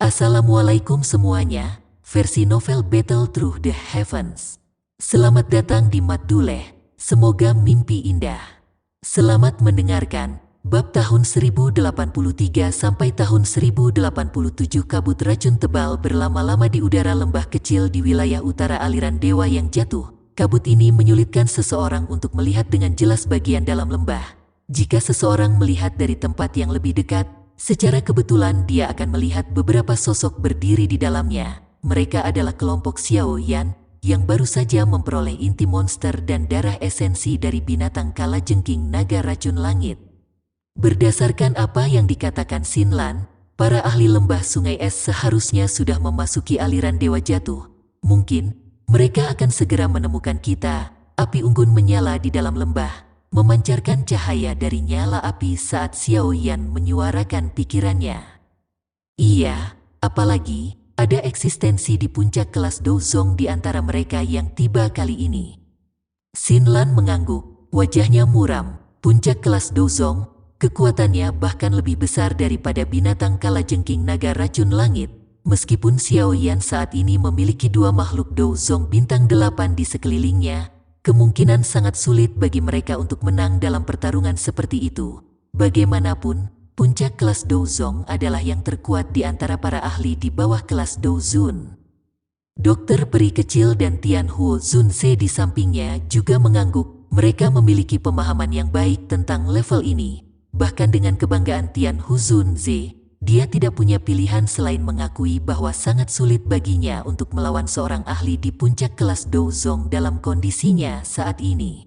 Assalamualaikum semuanya, versi novel Battle Through the Heavens. Selamat datang di Maduleh, semoga mimpi indah. Selamat mendengarkan, bab tahun 1083 sampai tahun 1087 kabut racun tebal berlama-lama di udara lembah kecil di wilayah utara aliran dewa yang jatuh. Kabut ini menyulitkan seseorang untuk melihat dengan jelas bagian dalam lembah. Jika seseorang melihat dari tempat yang lebih dekat, secara kebetulan dia akan melihat beberapa sosok berdiri di dalamnya. Mereka adalah kelompok Xiao Yan yang baru saja memperoleh inti monster dan darah esensi dari binatang kalajengking naga racun langit. Berdasarkan apa yang dikatakan Xin Lan, para ahli lembah sungai es seharusnya sudah memasuki aliran dewa jatuh. Mungkin mereka akan segera menemukan kita. Api unggun menyala di dalam lembah, memancarkan cahaya dari nyala api saat Xiao Yan menyuarakan pikirannya. Iya, apalagi ada eksistensi di puncak kelas Douzong di antara mereka yang tiba kali ini. Xin Lan mengangguk, wajahnya muram. Puncak kelas Douzong, kekuatannya bahkan lebih besar daripada binatang kalajengking naga racun langit. Meskipun Xiao Yan saat ini memiliki dua makhluk Douzong bintang 8 di sekelilingnya, kemungkinan sangat sulit bagi mereka untuk menang dalam pertarungan seperti itu. Bagaimanapun, puncak kelas Douzong adalah yang terkuat di antara para ahli di bawah kelas Douzun. Dokter peri kecil dan Tian Huo Zunse di sampingnya juga mengangguk. Mereka memiliki pemahaman yang baik tentang level ini. Bahkan dengan kebanggaan Tian Huo Zunse, dia tidak punya pilihan selain mengakui bahwa sangat sulit baginya untuk melawan seorang ahli di puncak kelas Douzong dalam kondisinya saat ini.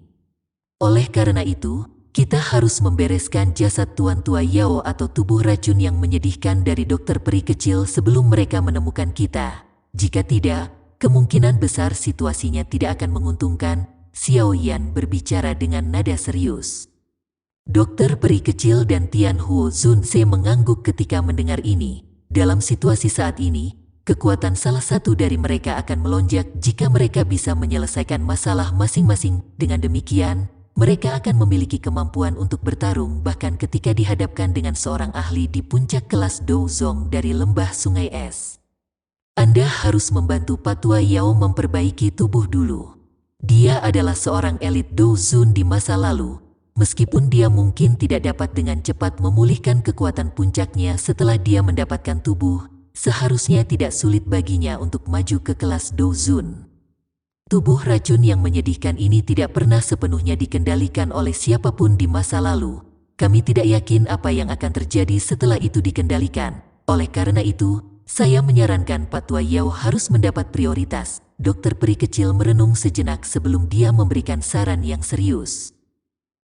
Oleh karena itu, kita harus membereskan jasad Tuan Tua Yao atau tubuh racun yang menyedihkan dari dokter peri kecil sebelum mereka menemukan kita. Jika tidak, kemungkinan besar situasinya tidak akan menguntungkan. Xiao Yan berbicara dengan nada serius. Dokter peri kecil dan Tian Huo Zunse mengangguk ketika mendengar ini. Dalam situasi saat ini, kekuatan salah satu dari mereka akan melonjak jika mereka bisa menyelesaikan masalah masing-masing. Dengan demikian, mereka akan memiliki kemampuan untuk bertarung bahkan ketika dihadapkan dengan seorang ahli di puncak kelas Douzong dari lembah sungai es. Anda harus membantu Patua Yao memperbaiki tubuh dulu. Dia adalah seorang elit Douzun di masa lalu. Meskipun dia mungkin tidak dapat dengan cepat memulihkan kekuatan puncaknya setelah dia mendapatkan tubuh, seharusnya tidak sulit baginya untuk maju ke kelas Douzun. Tubuh racun yang menyedihkan ini tidak pernah sepenuhnya dikendalikan oleh siapapun di masa lalu. Kami tidak yakin apa yang akan terjadi setelah itu dikendalikan. Oleh karena itu, saya menyarankan Patua Yao harus mendapat prioritas. Dokter peri kecil merenung sejenak sebelum dia memberikan saran yang serius.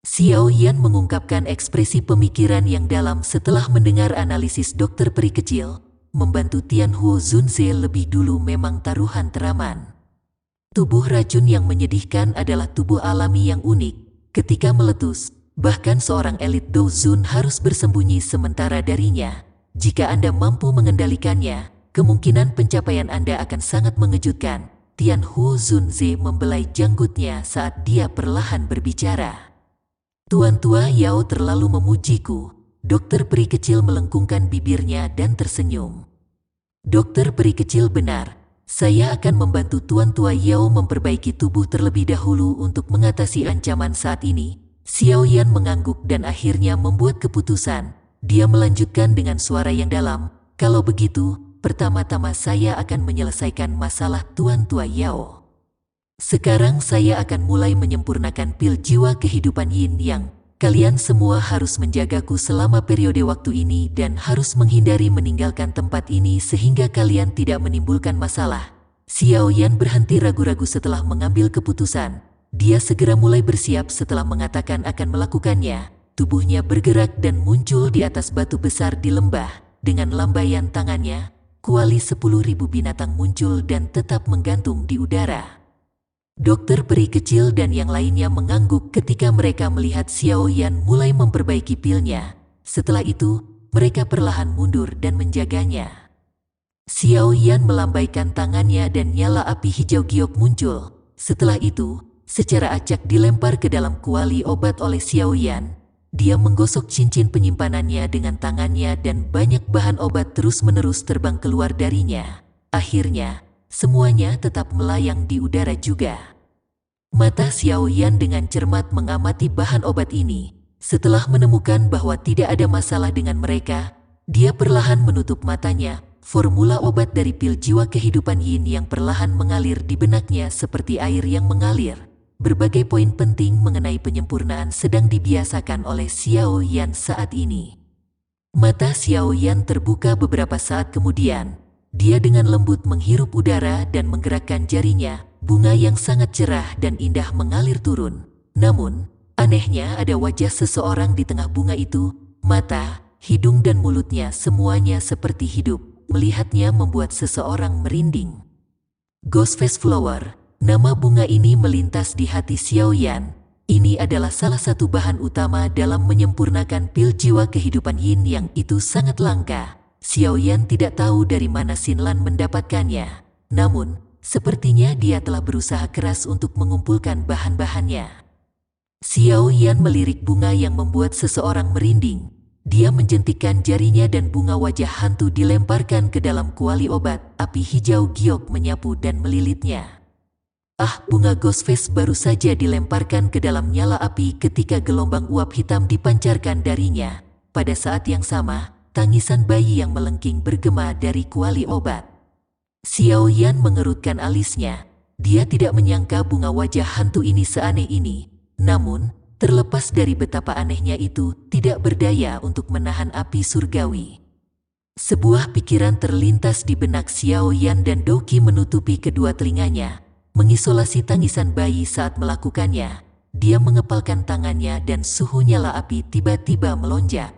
Xiao Yan mengungkapkan ekspresi pemikiran yang dalam setelah mendengar analisis dokter peri kecil. Membantu Tian Huo Zunse lebih dulu memang taruhan teraman. Tubuh racun yang menyedihkan adalah tubuh alami yang unik. Ketika meletus, bahkan seorang elit Douzun harus bersembunyi sementara darinya. Jika Anda mampu mengendalikannya, kemungkinan pencapaian Anda akan sangat mengejutkan. Tian Huo Zunse membelai janggutnya saat dia perlahan berbicara. Tuan Tua Yao terlalu memujiku. Dokter peri kecil melengkungkan bibirnya dan tersenyum. Dokter peri kecil benar. Saya akan membantu Tuan Tua Yao memperbaiki tubuh terlebih dahulu untuk mengatasi ancaman saat ini. Xiao Yan mengangguk dan akhirnya membuat keputusan. Dia melanjutkan dengan suara yang dalam. Kalau begitu, pertama-tama saya akan menyelesaikan masalah Tuan Tua Yao. Sekarang saya akan mulai menyempurnakan pil jiwa kehidupan Yin Yang. Kalian semua harus menjagaku selama periode waktu ini dan harus menghindari meninggalkan tempat ini sehingga kalian tidak menimbulkan masalah. Xiao Yan berhenti ragu-ragu setelah mengambil keputusan. Dia segera mulai bersiap setelah mengatakan akan melakukannya. Tubuhnya bergerak dan muncul di atas batu besar di lembah. Dengan lambaian tangannya, kuali 10.000 binatang muncul dan tetap menggantung di udara. Dokter peri kecil dan yang lainnya mengangguk ketika mereka melihat Xiao Yan mulai memperbaiki pilnya. Setelah itu, mereka perlahan mundur dan menjaganya. Xiao Yan melambaikan tangannya dan nyala api hijau giok muncul. Setelah itu, secara acak dilempar ke dalam kuali obat oleh Xiao Yan. dia menggosok cincin penyimpanannya dengan tangannya dan banyak bahan obat terus-menerus terbang keluar darinya. Akhirnya, semuanya tetap melayang di udara juga. Mata Xiao Yan dengan cermat mengamati bahan obat ini. Setelah menemukan bahwa tidak ada masalah dengan mereka, dia perlahan menutup matanya. Formula obat dari pil jiwa kehidupan yin yang perlahan mengalir di benaknya seperti air yang mengalir. Berbagai poin penting mengenai penyempurnaan sedang dibiasakan oleh Xiao Yan saat ini. Mata Xiao Yan terbuka beberapa saat kemudian. Dia dengan lembut menghirup udara dan menggerakkan jarinya. Bunga yang sangat cerah dan indah mengalir turun. Namun, anehnya ada wajah seseorang di tengah bunga itu. Mata, hidung dan mulutnya semuanya seperti hidup. Melihatnya membuat seseorang merinding. Ghost Face Flower, nama bunga ini melintas di hati Xiao Yan. Ini adalah salah satu bahan utama dalam menyempurnakan pil jiwa kehidupan yin yang itu sangat langka. Xiao Yan tidak tahu dari mana Xinlan mendapatkannya. Namun, sepertinya dia telah berusaha keras untuk mengumpulkan bahan-bahannya. Xiao Yan melirik bunga yang membuat seseorang merinding. Dia menjentikkan jarinya dan bunga wajah hantu dilemparkan ke dalam kuali obat. Api hijau giok menyapu dan melilitnya. Bunga Ghostface baru saja dilemparkan ke dalam nyala api ketika gelombang uap hitam dipancarkan darinya. Pada saat yang sama, tangisan bayi yang melengking bergema dari kuali obat. Xiao Yan mengerutkan alisnya. Dia tidak menyangka bunga wajah hantu ini seaneh ini. Namun, terlepas dari betapa anehnya itu, tidak berdaya untuk menahan api surgawi. Sebuah pikiran terlintas di benak Xiao Yan dan Douqi menutupi kedua telinganya. Mengisolasi tangisan bayi saat melakukannya. Dia mengepalkan tangannya dan suhu nyala api tiba-tiba melonjak.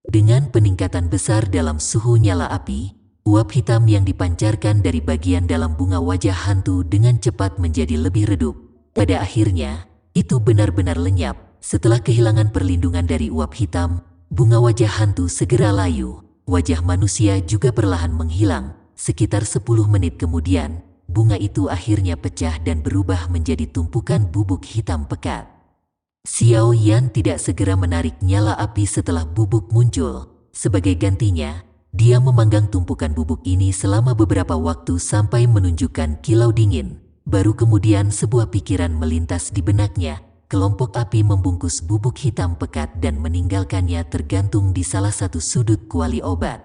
Dengan peningkatan besar dalam suhu nyala api, uap hitam yang dipancarkan dari bagian dalam bunga wajah hantu dengan cepat menjadi lebih redup. Pada akhirnya, itu benar-benar lenyap. Setelah kehilangan perlindungan dari uap hitam, bunga wajah hantu segera layu. Wajah manusia juga perlahan menghilang. Sekitar 10 menit kemudian, bunga itu akhirnya pecah dan berubah menjadi tumpukan bubuk hitam pekat. Xiao Yan tidak segera menarik nyala api setelah bubuk muncul. Sebagai gantinya, dia memanggang tumpukan bubuk ini selama beberapa waktu sampai menunjukkan kilau dingin. Baru kemudian sebuah pikiran melintas di benaknya. Kelompok api membungkus bubuk hitam pekat dan meninggalkannya tergantung di salah satu sudut kuali obat.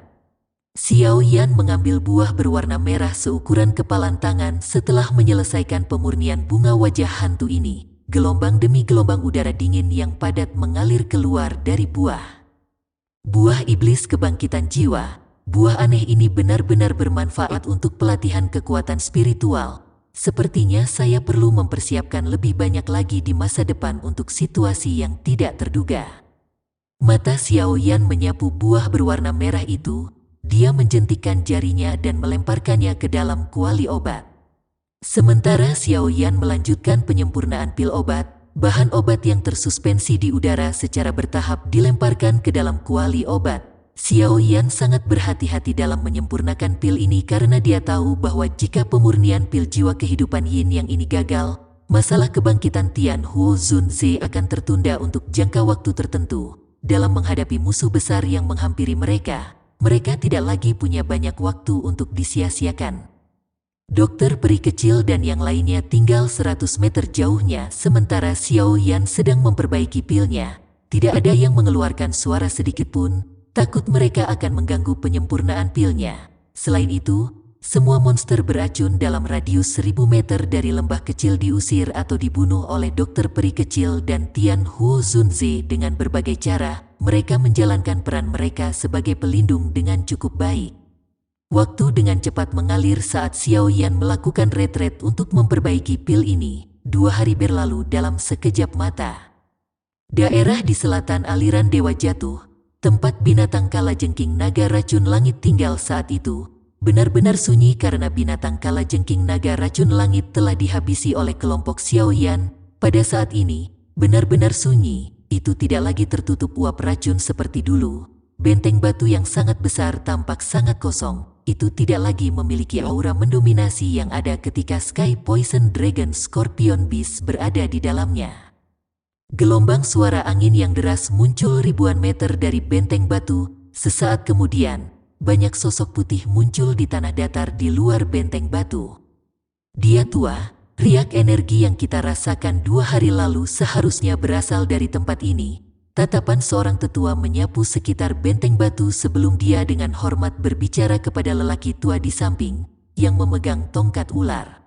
Xiao Yan mengambil buah berwarna merah seukuran kepalan tangan setelah menyelesaikan pemurnian bunga wajah hantu ini. Gelombang demi gelombang udara dingin yang padat mengalir keluar dari buah. Buah iblis kebangkitan jiwa. Buah aneh ini benar-benar bermanfaat untuk pelatihan kekuatan spiritual. Sepertinya saya perlu mempersiapkan lebih banyak lagi di masa depan untuk situasi yang tidak terduga. Mata Xiao Yan menyapu buah berwarna merah itu. Dia menjentikkan jarinya dan melemparkannya ke dalam kuali obat. Sementara Xiao Yan melanjutkan penyempurnaan pil obat, bahan obat yang tersuspensi di udara secara bertahap dilemparkan ke dalam kuali obat. Xiao Yan sangat berhati-hati dalam menyempurnakan pil ini karena dia tahu bahwa jika pemurnian pil jiwa kehidupan yin yang ini gagal, masalah kebangkitan Tian Huo Zunze akan tertunda untuk jangka waktu tertentu. Dalam menghadapi musuh besar yang menghampiri mereka, mereka tidak lagi punya banyak waktu untuk disia-siakan. Dokter peri kecil dan yang lainnya tinggal 100 meter jauhnya sementara Xiao Yan sedang memperbaiki pilnya. Tidak ada yang mengeluarkan suara sedikit pun, takut mereka akan mengganggu penyempurnaan pilnya. Selain itu, semua monster beracun dalam radius 1000 meter dari lembah kecil diusir atau dibunuh oleh dokter peri kecil dan Tian Huo Zunze dengan berbagai cara. Mereka menjalankan peran mereka sebagai pelindung dengan cukup baik. Waktu dengan cepat mengalir saat Xiao Yan melakukan retret untuk memperbaiki pil ini. 2 hari berlalu dalam sekejap mata. Daerah di selatan aliran Dewa Jatuh, tempat binatang kalajengking naga racun langit tinggal saat itu, benar-benar sunyi karena binatang kalajengking naga racun langit telah dihabisi oleh kelompok Xiao Yan. Pada saat ini, benar-benar sunyi, itu tidak lagi tertutup uap racun seperti dulu. Benteng batu yang sangat besar tampak sangat kosong. Itu tidak lagi memiliki aura mendominasi yang ada ketika Sky Poison Dragon Scorpion Beast berada di dalamnya. Gelombang suara angin yang deras muncul ribuan meter dari benteng batu. Sesaat kemudian, banyak sosok putih muncul di tanah datar di luar benteng batu. Dia tua, riak energi yang kita rasakan 2 hari lalu seharusnya berasal dari tempat ini. Tatapan seorang tetua menyapu sekitar benteng batu sebelum dia dengan hormat berbicara kepada lelaki tua di samping, yang memegang tongkat ular.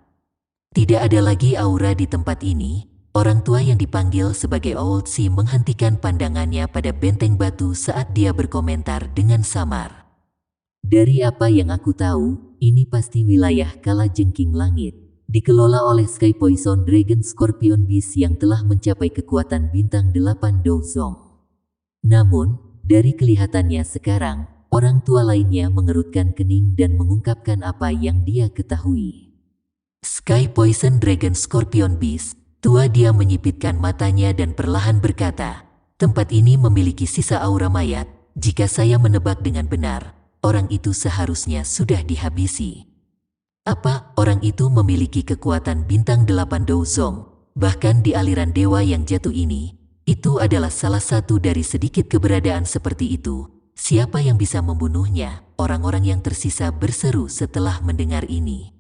Tidak ada lagi aura di tempat ini. Orang tua yang dipanggil sebagai Old Si menghentikan pandangannya pada benteng batu saat dia berkomentar dengan samar. Dari apa yang aku tahu, ini pasti wilayah Kalajengking Langit. Dikelola oleh Sky Poison Dragon Scorpion Beast yang telah mencapai kekuatan bintang 8 Dozong. Namun, dari kelihatannya sekarang, orang tua lainnya mengerutkan kening dan mengungkapkan apa yang dia ketahui. Sky Poison Dragon Scorpion Beast. Tua dia menyipitkan matanya dan perlahan berkata, tempat ini memiliki sisa aura mayat. Jika saya menebak dengan benar, orang itu seharusnya sudah dihabisi. Apa orang itu memiliki kekuatan bintang 8 Dozong? Bahkan di aliran dewa yang jatuh ini, itu adalah salah satu dari sedikit keberadaan seperti itu. Siapa yang bisa membunuhnya? Orang-orang yang tersisa berseru setelah mendengar ini.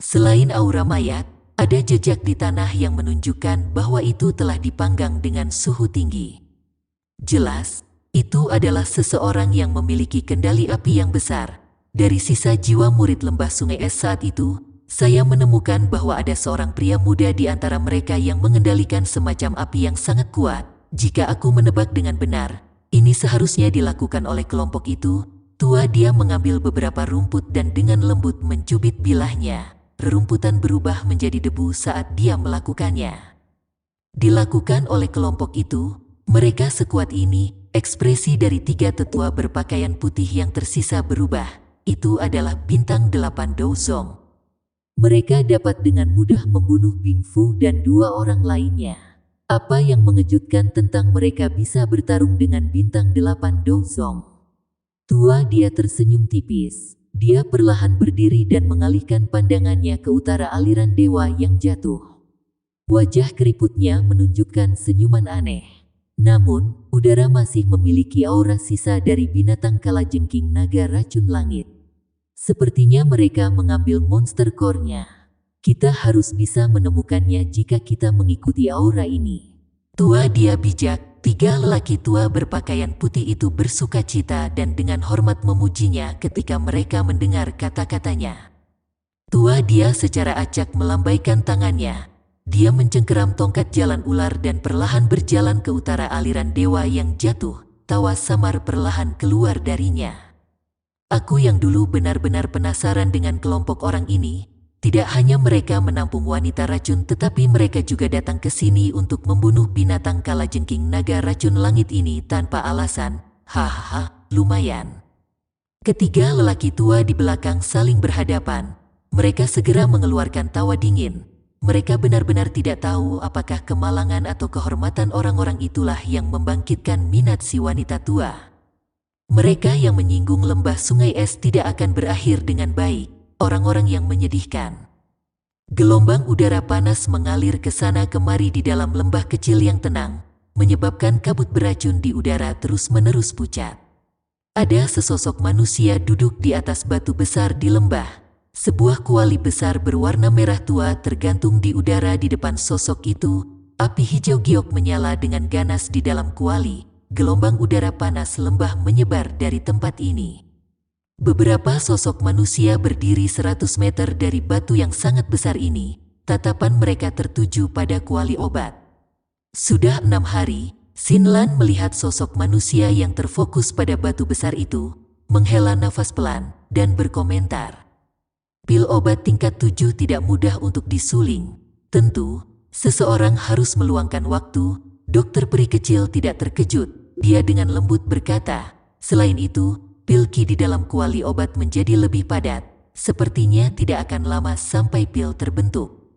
Selain aura mayat, ada jejak di tanah yang menunjukkan bahwa itu telah dipanggang dengan suhu tinggi. Jelas, itu adalah seseorang yang memiliki kendali api yang besar. Dari sisa jiwa murid lembah sungai es saat itu, saya menemukan bahwa ada seorang pria muda di antara mereka yang mengendalikan semacam api yang sangat kuat. Jika aku menebak dengan benar, ini seharusnya dilakukan oleh kelompok itu. Tua dia mengambil beberapa rumput dan dengan lembut mencubit bilahnya. Rerumputan berubah menjadi debu saat dia melakukannya. Dilakukan oleh kelompok itu, mereka sekuat ini. Ekspresi dari 3 tetua berpakaian putih yang tersisa berubah. Itu adalah bintang 8 Dozong. Mereka dapat dengan mudah membunuh Bing Fu dan 2 orang lainnya. Apa yang mengejutkan tentang mereka bisa bertarung dengan bintang 8 Dozong? Tua dia tersenyum tipis. Dia perlahan berdiri dan mengalihkan pandangannya ke utara aliran dewa yang jatuh. Wajah keriputnya menunjukkan senyuman aneh. Namun, udara masih memiliki aura sisa dari binatang kalajengking naga racun langit. Sepertinya mereka mengambil monster core-nya. Kita harus bisa menemukannya jika kita mengikuti aura ini. Tua dia bijak. 3 lelaki tua berpakaian putih itu bersuka cita dan dengan hormat memujinya ketika mereka mendengar kata-katanya. Tua dia secara acak melambaikan tangannya. Dia mencengkeram tongkat jalan ular dan perlahan berjalan ke utara aliran dewa yang jatuh. Tawa samar perlahan keluar darinya. Aku yang dulu benar-benar penasaran dengan kelompok orang ini. Tidak hanya mereka menampung wanita racun, tetapi mereka juga datang ke sini untuk membunuh binatang kalajengking naga racun langit ini tanpa alasan. Hahaha, lumayan. Ketiga lelaki tua di belakang saling berhadapan. Mereka segera mengeluarkan tawa dingin. Mereka benar-benar tidak tahu apakah kemalangan atau kehormatan orang-orang itulah yang membangkitkan minat si wanita tua. Mereka yang menyinggung lembah sungai es tidak akan berakhir dengan baik. Orang-orang yang menyedihkan. Gelombang udara panas mengalir ke sana kemari di dalam lembah kecil yang tenang, menyebabkan kabut beracun di udara terus-menerus pucat. Ada sesosok manusia duduk di atas batu besar di lembah. Sebuah kuali besar berwarna merah tua tergantung di udara di depan sosok itu. Api hijau giok menyala dengan ganas di dalam kuali. Gelombang udara panas lembah menyebar dari tempat ini. Beberapa sosok manusia berdiri 100 meter dari batu yang sangat besar ini. Tatapan mereka tertuju pada kuali obat. Sudah 6 hari, Sinlan melihat sosok manusia yang terfokus pada batu besar itu, menghela nafas pelan, dan berkomentar. Pil obat tingkat 7 tidak mudah untuk disuling. Tentu, seseorang harus meluangkan waktu. Dokter peri kecil tidak terkejut. Dia dengan lembut berkata, selain itu, pil ki di dalam kuali obat menjadi lebih padat. Sepertinya tidak akan lama sampai pil terbentuk.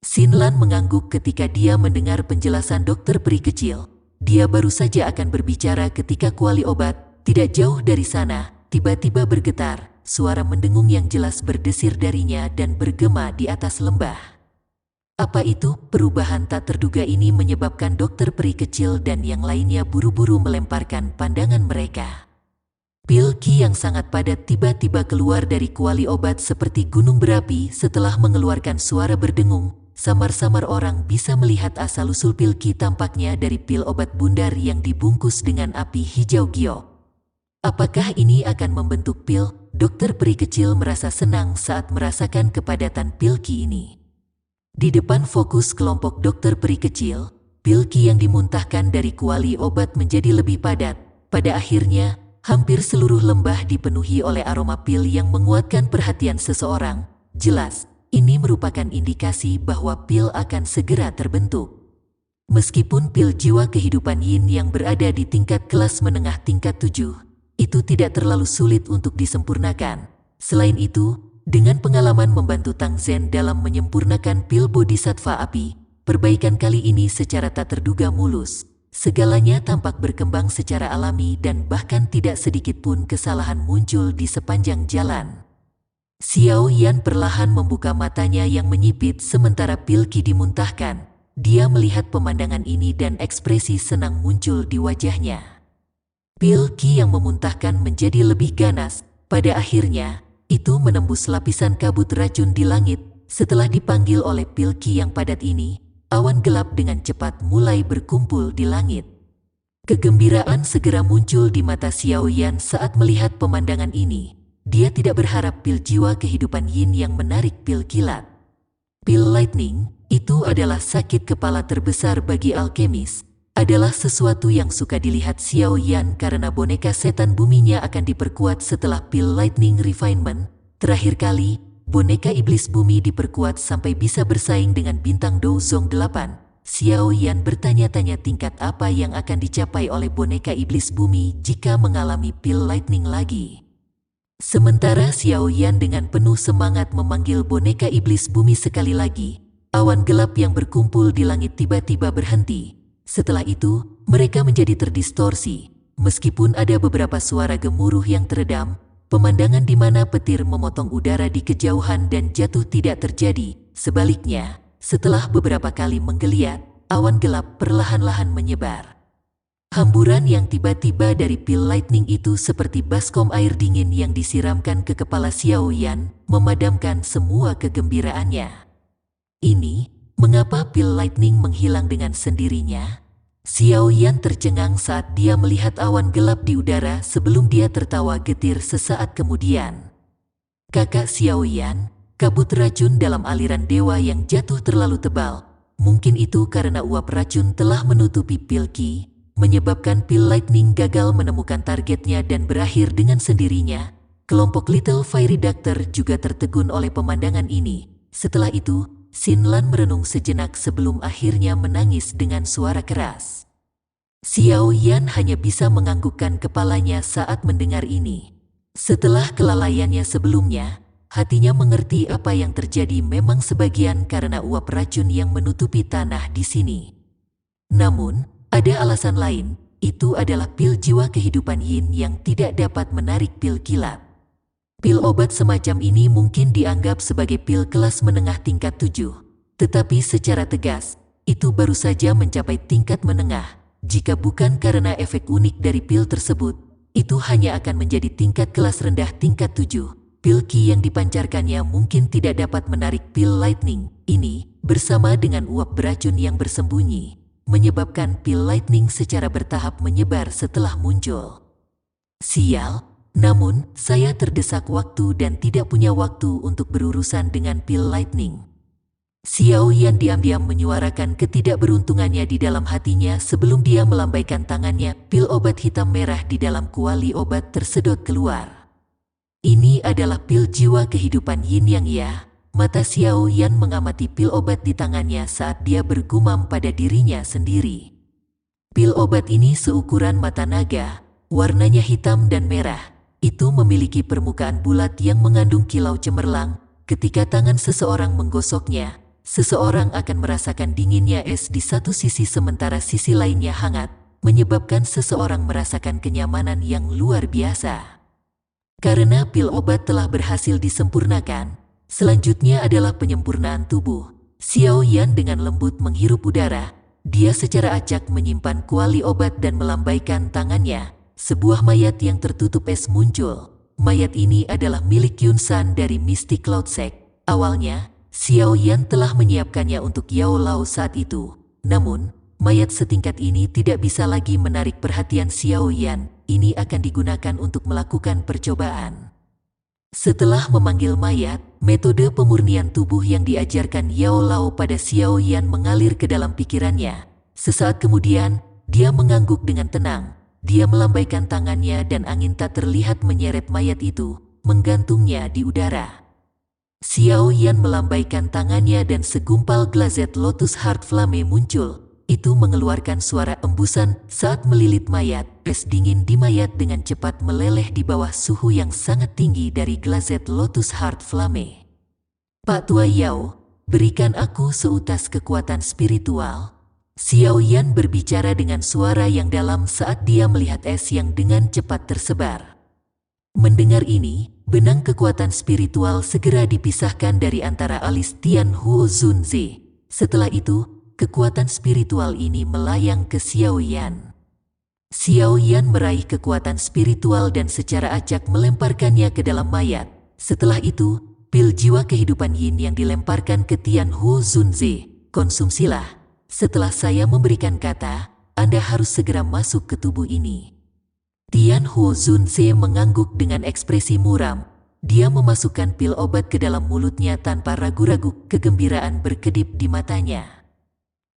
Sinlan mengangguk ketika dia mendengar penjelasan dokter peri kecil. Dia baru saja akan berbicara ketika kuali obat, tidak jauh dari sana, tiba-tiba bergetar. Suara mendengung yang jelas berdesir darinya dan bergema di atas lembah. Apa itu? Perubahan tak terduga ini menyebabkan dokter peri kecil dan yang lainnya buru-buru melemparkan pandangan mereka. Pilki yang sangat padat tiba-tiba keluar dari kuali obat seperti gunung berapi setelah mengeluarkan suara berdengung. Samar-samar orang bisa melihat asal-usul Pilki tampaknya dari pil obat bundar yang dibungkus dengan api hijau giok. Apakah ini akan membentuk pil? Dokter peri kecil merasa senang saat merasakan kepadatan Pilki ini. Di depan fokus kelompok dokter peri kecil, Pilki yang dimuntahkan dari kuali obat menjadi lebih padat. Pada akhirnya, hampir seluruh lembah dipenuhi oleh aroma pil yang menguatkan perhatian seseorang. Jelas, ini merupakan indikasi bahwa pil akan segera terbentuk. Meskipun pil jiwa kehidupan yin yang berada di tingkat kelas menengah tingkat 7, itu tidak terlalu sulit untuk disempurnakan. Selain itu, dengan pengalaman membantu Tang Zhen dalam menyempurnakan pil bodhisattva api, perbaikan kali ini secara tak terduga mulus. Segalanya tampak berkembang secara alami dan bahkan tidak sedikit pun kesalahan muncul di sepanjang jalan. Xiao Yan perlahan membuka matanya yang menyipit sementara Pilki dimuntahkan. Dia melihat pemandangan ini dan ekspresi senang muncul di wajahnya. Pilki yang memuntahkan menjadi lebih ganas. Pada akhirnya, itu menembus lapisan kabut racun di langit. Setelah dipanggil oleh Pilki yang padat ini, awan gelap dengan cepat mulai berkumpul di langit. Kegembiraan segera muncul di mata Xiao Yan saat melihat pemandangan ini. Dia tidak berharap pil jiwa kehidupan yin yang menarik pil kilat. Pil lightning, itu adalah sakit kepala terbesar bagi alkemis. Adalah sesuatu yang suka dilihat Xiao Yan karena boneka setan buminya akan diperkuat setelah pil lightning refinement. Terakhir kali, boneka iblis bumi diperkuat sampai bisa bersaing dengan bintang Douzong 8. Xiao Yan bertanya-tanya tingkat apa yang akan dicapai oleh boneka iblis bumi jika mengalami pil lightning lagi. Sementara Xiao Yan dengan penuh semangat memanggil boneka iblis bumi sekali lagi, awan gelap yang berkumpul di langit tiba-tiba berhenti. Setelah itu, mereka menjadi terdistorsi. Meskipun ada beberapa suara gemuruh yang teredam, pemandangan di mana petir memotong udara di kejauhan dan jatuh tidak terjadi. Sebaliknya, setelah beberapa kali menggeliat, awan gelap perlahan-lahan menyebar. Hamburan yang tiba-tiba dari pil lightning itu seperti baskom air dingin yang disiramkan ke kepala Xiao Yan, memadamkan semua kegembiraannya. Ini, mengapa pil lightning menghilang dengan sendirinya? Xiao Yan tercengang saat dia melihat awan gelap di udara sebelum dia tertawa getir sesaat kemudian. Kakak Xiao Yan, kabut racun dalam aliran dewa yang jatuh terlalu tebal. Mungkin itu karena uap racun telah menutupi pil Qi, menyebabkan pil lightning gagal menemukan targetnya dan berakhir dengan sendirinya. Kelompok Little Fairy Doctor juga tertegun oleh pemandangan ini. Setelah itu, Xin Lan merenung sejenak sebelum akhirnya menangis dengan suara keras. Xiao Yan hanya bisa menganggukkan kepalanya saat mendengar ini. Setelah kelalaiannya sebelumnya, hatinya mengerti apa yang terjadi memang sebagian karena uap racun yang menutupi tanah di sini. Namun, ada alasan lain, itu adalah pil jiwa kehidupan yin yang tidak dapat menarik pil kilat. Pil obat semacam ini mungkin dianggap sebagai pil kelas menengah tingkat 7. Tetapi secara tegas, itu baru saja mencapai tingkat menengah. Jika bukan karena efek unik dari pil tersebut, itu hanya akan menjadi tingkat kelas rendah tingkat 7. Pil Qi yang dipancarkannya mungkin tidak dapat menarik pil lightning. Ini, bersama dengan uap beracun yang bersembunyi, menyebabkan pil lightning secara bertahap menyebar setelah muncul. Sial! Namun, saya terdesak waktu dan tidak punya waktu untuk berurusan dengan pil lightning. Xiao Yan diam-diam menyuarakan ketidakberuntungannya di dalam hatinya sebelum dia melambaikan tangannya. Pil obat hitam merah di dalam kuali obat tersedot keluar. Ini adalah pil jiwa kehidupan yin yang ya. Mata Xiao Yan mengamati pil obat di tangannya saat dia bergumam pada dirinya sendiri. Pil obat ini seukuran mata naga, warnanya hitam dan merah. Itu memiliki permukaan bulat yang mengandung kilau cemerlang. Ketika tangan seseorang menggosoknya, seseorang akan merasakan dinginnya es di satu sisi sementara sisi lainnya hangat, menyebabkan seseorang merasakan kenyamanan yang luar biasa. Karena pil obat telah berhasil disempurnakan, selanjutnya adalah penyempurnaan tubuh. Xiao Yan dengan lembut menghirup udara. Dia secara acak menyimpan kuali obat dan melambaikan tangannya. Sebuah mayat yang tertutup es muncul. Mayat ini adalah milik Yun San dari Mystic Cloud Sect. Awalnya, Xiao Yan telah menyiapkannya untuk Yao Lao saat itu. Namun, mayat setingkat ini tidak bisa lagi menarik perhatian Xiao Yan. Ini akan digunakan untuk melakukan percobaan. Setelah memanggil mayat, metode pemurnian tubuh yang diajarkan Yao Lao pada Xiao Yan mengalir ke dalam pikirannya. Sesaat kemudian, dia mengangguk dengan tenang. Dia melambaikan tangannya dan angin tak terlihat menyeret mayat itu, menggantungnya di udara. Xiao Yan melambaikan tangannya dan segumpal glazed Lotus Heart Flame muncul. Itu mengeluarkan suara embusan saat melilit mayat. Es dingin di mayat dengan cepat meleleh di bawah suhu yang sangat tinggi dari glazed Lotus Heart Flame. Pak Tua Yao, berikan aku seutas kekuatan spiritual. Xiao Yan berbicara dengan suara yang dalam saat dia melihat es yang dengan cepat tersebar. Mendengar ini, benang kekuatan spiritual segera dipisahkan dari antara alis Tian Huo Zunzi. Setelah itu, kekuatan spiritual ini melayang ke Xiao Yan. Xiao Yan meraih kekuatan spiritual dan secara acak melemparkannya ke dalam mayat. Setelah itu, pil jiwa kehidupan yin yang dilemparkan ke Tian Huo Zunzi. Konsumsilah. Setelah saya memberikan kata, Anda harus segera masuk ke tubuh ini. Tian Huo Zunzi mengangguk dengan ekspresi muram. Dia memasukkan pil obat ke dalam mulutnya tanpa ragu-ragu, kegembiraan berkedip di matanya.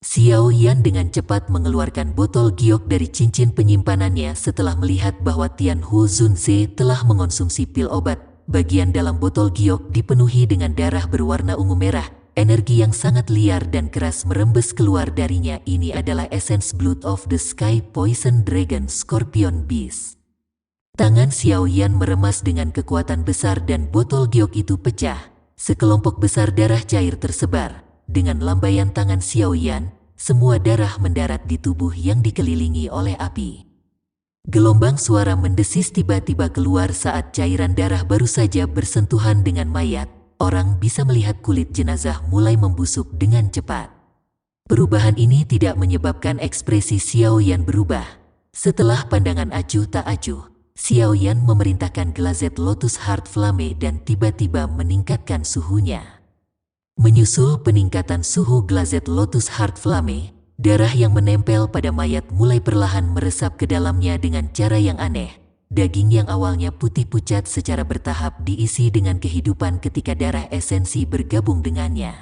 Xiao Yan dengan cepat mengeluarkan botol giok dari cincin penyimpanannya setelah melihat bahwa Tian Huo Zunzi telah mengonsumsi pil obat. Bagian dalam botol giok dipenuhi dengan darah berwarna ungu merah. Energi yang sangat liar dan keras merembes keluar darinya. Ini adalah essence Blood of the Sky Poison Dragon Scorpion Beast. Tangan Xiao Yan meremas dengan kekuatan besar dan botol giok itu pecah. Sekelompok besar darah cair tersebar. Dengan lambaian tangan Xiao Yan, semua darah mendarat di tubuh yang dikelilingi oleh api. Gelombang suara mendesis tiba-tiba keluar saat cairan darah baru saja bersentuhan dengan mayat. Orang bisa melihat kulit jenazah mulai membusuk dengan cepat. Perubahan ini tidak menyebabkan ekspresi Xiao Yan berubah. Setelah pandangan acuh tak acuh, Xiao Yan memerintahkan glazed Lotus Heart Flame dan tiba-tiba meningkatkan suhunya. Menyusul peningkatan suhu glazed Lotus Heart Flame, darah yang menempel pada mayat mulai perlahan meresap ke dalamnya dengan cara yang aneh. Daging yang awalnya putih pucat secara bertahap diisi dengan kehidupan ketika darah esensi bergabung dengannya.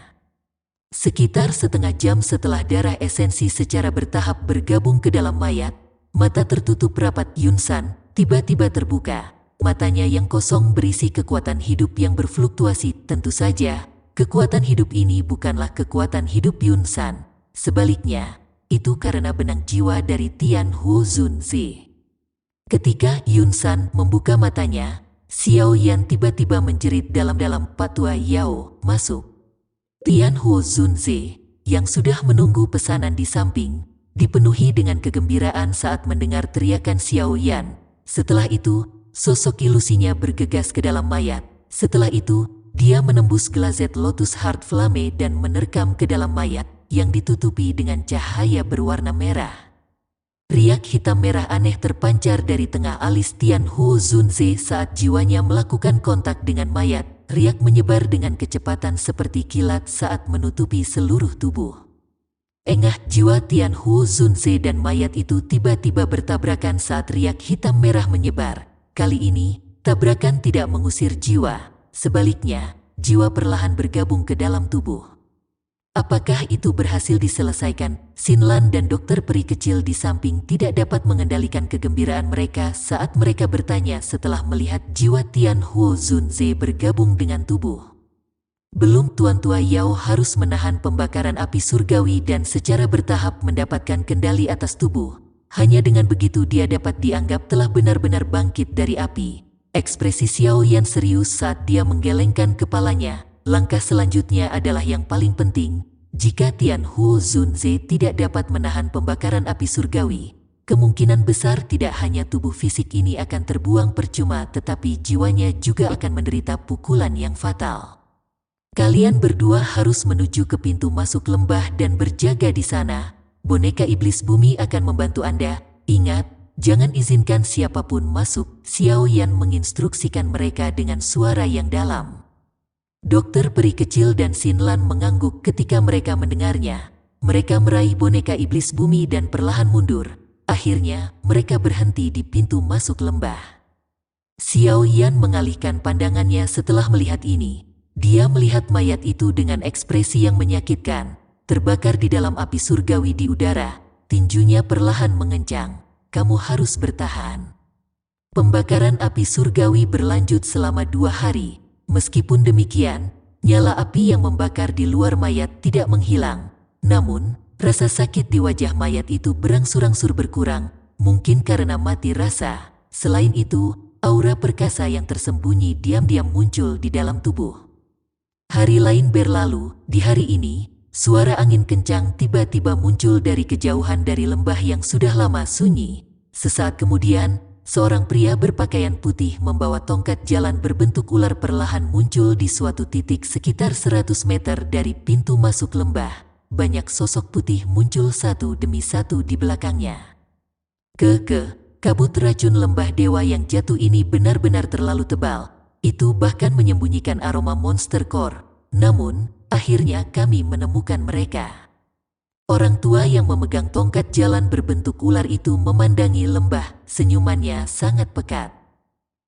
Sekitar setengah jam setelah darah esensi secara bertahap bergabung ke dalam mayat, mata tertutup rapat Yun San tiba-tiba terbuka. Matanya yang kosong berisi kekuatan hidup yang berfluktuasi. Tentu saja, kekuatan hidup ini bukanlah kekuatan hidup Yun San. Sebaliknya, itu karena benang jiwa dari Tian Huo Zunzi. Ketika Yun San membuka matanya, Xiao Yan tiba-tiba menjerit dalam-dalam. Pak Tua Yao, masuk. Tian Huo Zunzi, yang sudah menunggu pesanan di samping, dipenuhi dengan kegembiraan saat mendengar teriakan Xiao Yan. Setelah itu, sosok ilusinya bergegas ke dalam mayat. Setelah itu, dia menembus glazed Lotus Heart Flame dan menerkam ke dalam mayat yang ditutupi dengan cahaya berwarna merah. Riak hitam merah aneh terpancar dari tengah alis Tian Huo Zunzi saat jiwanya melakukan kontak dengan mayat. Riak menyebar dengan kecepatan seperti kilat saat menutupi seluruh tubuh. Engah jiwa Tian Huo Zunzi dan mayat itu tiba-tiba bertabrakan saat riak hitam merah menyebar. Kali ini, tabrakan tidak mengusir jiwa. Sebaliknya, jiwa perlahan bergabung ke dalam tubuh. Apakah itu berhasil diselesaikan? Xin Lan dan dokter peri kecil di samping tidak dapat mengendalikan kegembiraan mereka saat mereka bertanya setelah melihat jiwa Tian Huo Zunzi bergabung dengan tubuh. Belum, Tuan Tua Yao harus menahan pembakaran api surgawi dan secara bertahap mendapatkan kendali atas tubuh. Hanya dengan begitu dia dapat dianggap telah benar-benar bangkit dari api. Ekspresi Xiao Yan serius saat dia menggelengkan kepalanya. Langkah selanjutnya adalah yang paling penting. Jika Tian Huo Zunzi tidak dapat menahan pembakaran api surgawi, kemungkinan besar tidak hanya tubuh fisik ini akan terbuang percuma, tetapi jiwanya juga akan menderita pukulan yang fatal. Kalian berdua harus menuju ke pintu masuk lembah dan berjaga di sana. Boneka iblis bumi akan membantu Anda. Ingat, jangan izinkan siapapun masuk. Xiao Yan menginstruksikan mereka dengan suara yang dalam. Dokter peri kecil dan Xin Lan mengangguk ketika mereka mendengarnya. Mereka meraih boneka iblis bumi dan perlahan mundur. Akhirnya, mereka berhenti di pintu masuk lembah. Xiao Yan mengalihkan pandangannya setelah melihat ini. Dia melihat mayat itu dengan ekspresi yang menyakitkan, terbakar di dalam api surgawi di udara. Tinjunya perlahan mengencang. Kamu harus bertahan. Pembakaran api surgawi berlanjut selama 2 hari. Meskipun demikian, nyala api yang membakar di luar mayat tidak menghilang. Namun, rasa sakit di wajah mayat itu berangsur-angsur berkurang, mungkin karena mati rasa. Selain itu, aura perkasa yang tersembunyi diam-diam muncul di dalam tubuh. Hari lain berlalu. Di hari ini, suara angin kencang tiba-tiba muncul dari kejauhan dari lembah yang sudah lama sunyi. Sesaat kemudian, seorang pria berpakaian putih membawa tongkat jalan berbentuk ular perlahan muncul di suatu titik sekitar 100 meter dari pintu masuk lembah. Banyak sosok putih muncul satu demi satu di belakangnya. Kabut racun lembah dewa yang jatuh ini benar-benar terlalu tebal. Itu bahkan menyembunyikan aroma monster core. Namun, akhirnya kami menemukan mereka. Orang tua yang memegang tongkat jalan berbentuk ular itu memandangi lembah. Senyumannya sangat pekat.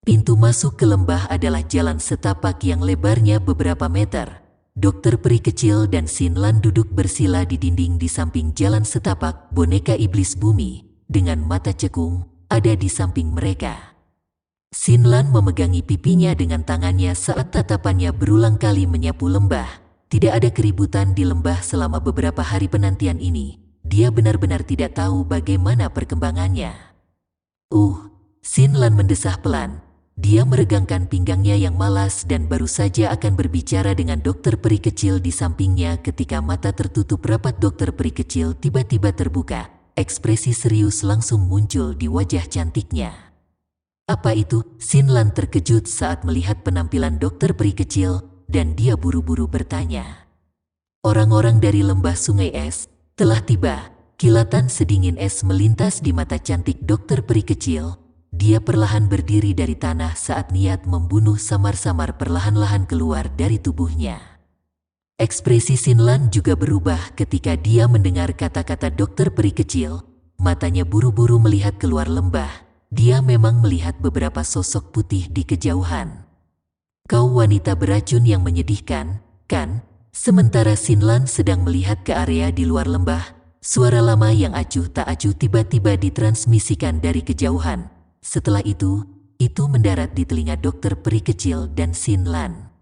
Pintu masuk ke lembah adalah jalan setapak yang lebarnya beberapa meter. Dokter peri kecil dan Xin Lan duduk bersila di dinding di samping jalan setapak. Boneka iblis bumi dengan mata cekung ada di samping mereka. Xin Lan memegangi pipinya dengan tangannya saat tatapannya berulang kali menyapu lembah. Tidak ada keributan di lembah selama beberapa hari penantian ini. Dia benar-benar tidak tahu bagaimana perkembangannya. Xin Lan mendesah pelan. Dia meregangkan pinggangnya yang malas dan baru saja akan berbicara dengan dokter peri kecil di sampingnya ketika mata tertutup rapat dokter peri kecil tiba-tiba terbuka. Ekspresi serius langsung muncul di wajah cantiknya. Apa itu? Xin Lan terkejut saat melihat penampilan dokter peri kecil dan dia buru-buru bertanya. Orang-orang dari lembah sungai es telah tiba. Kilatan sedingin es melintas di mata cantik dokter peri kecil. Dia perlahan berdiri dari tanah saat niat membunuh samar-samar perlahan-lahan keluar dari tubuhnya. Ekspresi Xin Lan juga berubah ketika dia mendengar kata-kata dokter peri kecil. Matanya buru-buru melihat keluar lembah. Dia memang melihat beberapa sosok putih di kejauhan. Kau wanita beracun yang menyedihkan, kan? Sementara Xin Lan sedang melihat ke area di luar lembah, suara lama yang acuh tak acuh tiba-tiba ditransmisikan dari kejauhan. Setelah itu mendarat di telinga dokter peri kecil dan Xin Lan.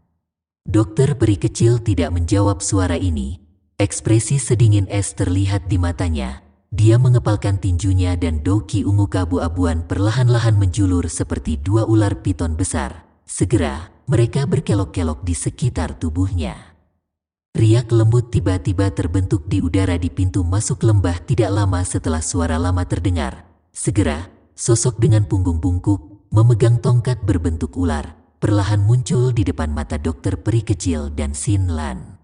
Dokter peri kecil tidak menjawab suara ini. Ekspresi sedingin es terlihat di matanya. Dia mengepalkan tinjunya dan doki ungu keabu-abuan perlahan-lahan menjulur seperti 2 ular piton besar. Segera, mereka berkelok-kelok di sekitar tubuhnya. Riak lembut tiba-tiba terbentuk di udara di pintu masuk lembah tidak lama setelah suara lama terdengar. Segera, sosok dengan punggung bungkuk, memegang tongkat berbentuk ular, perlahan muncul di depan mata dokter peri kecil dan Xin Lan.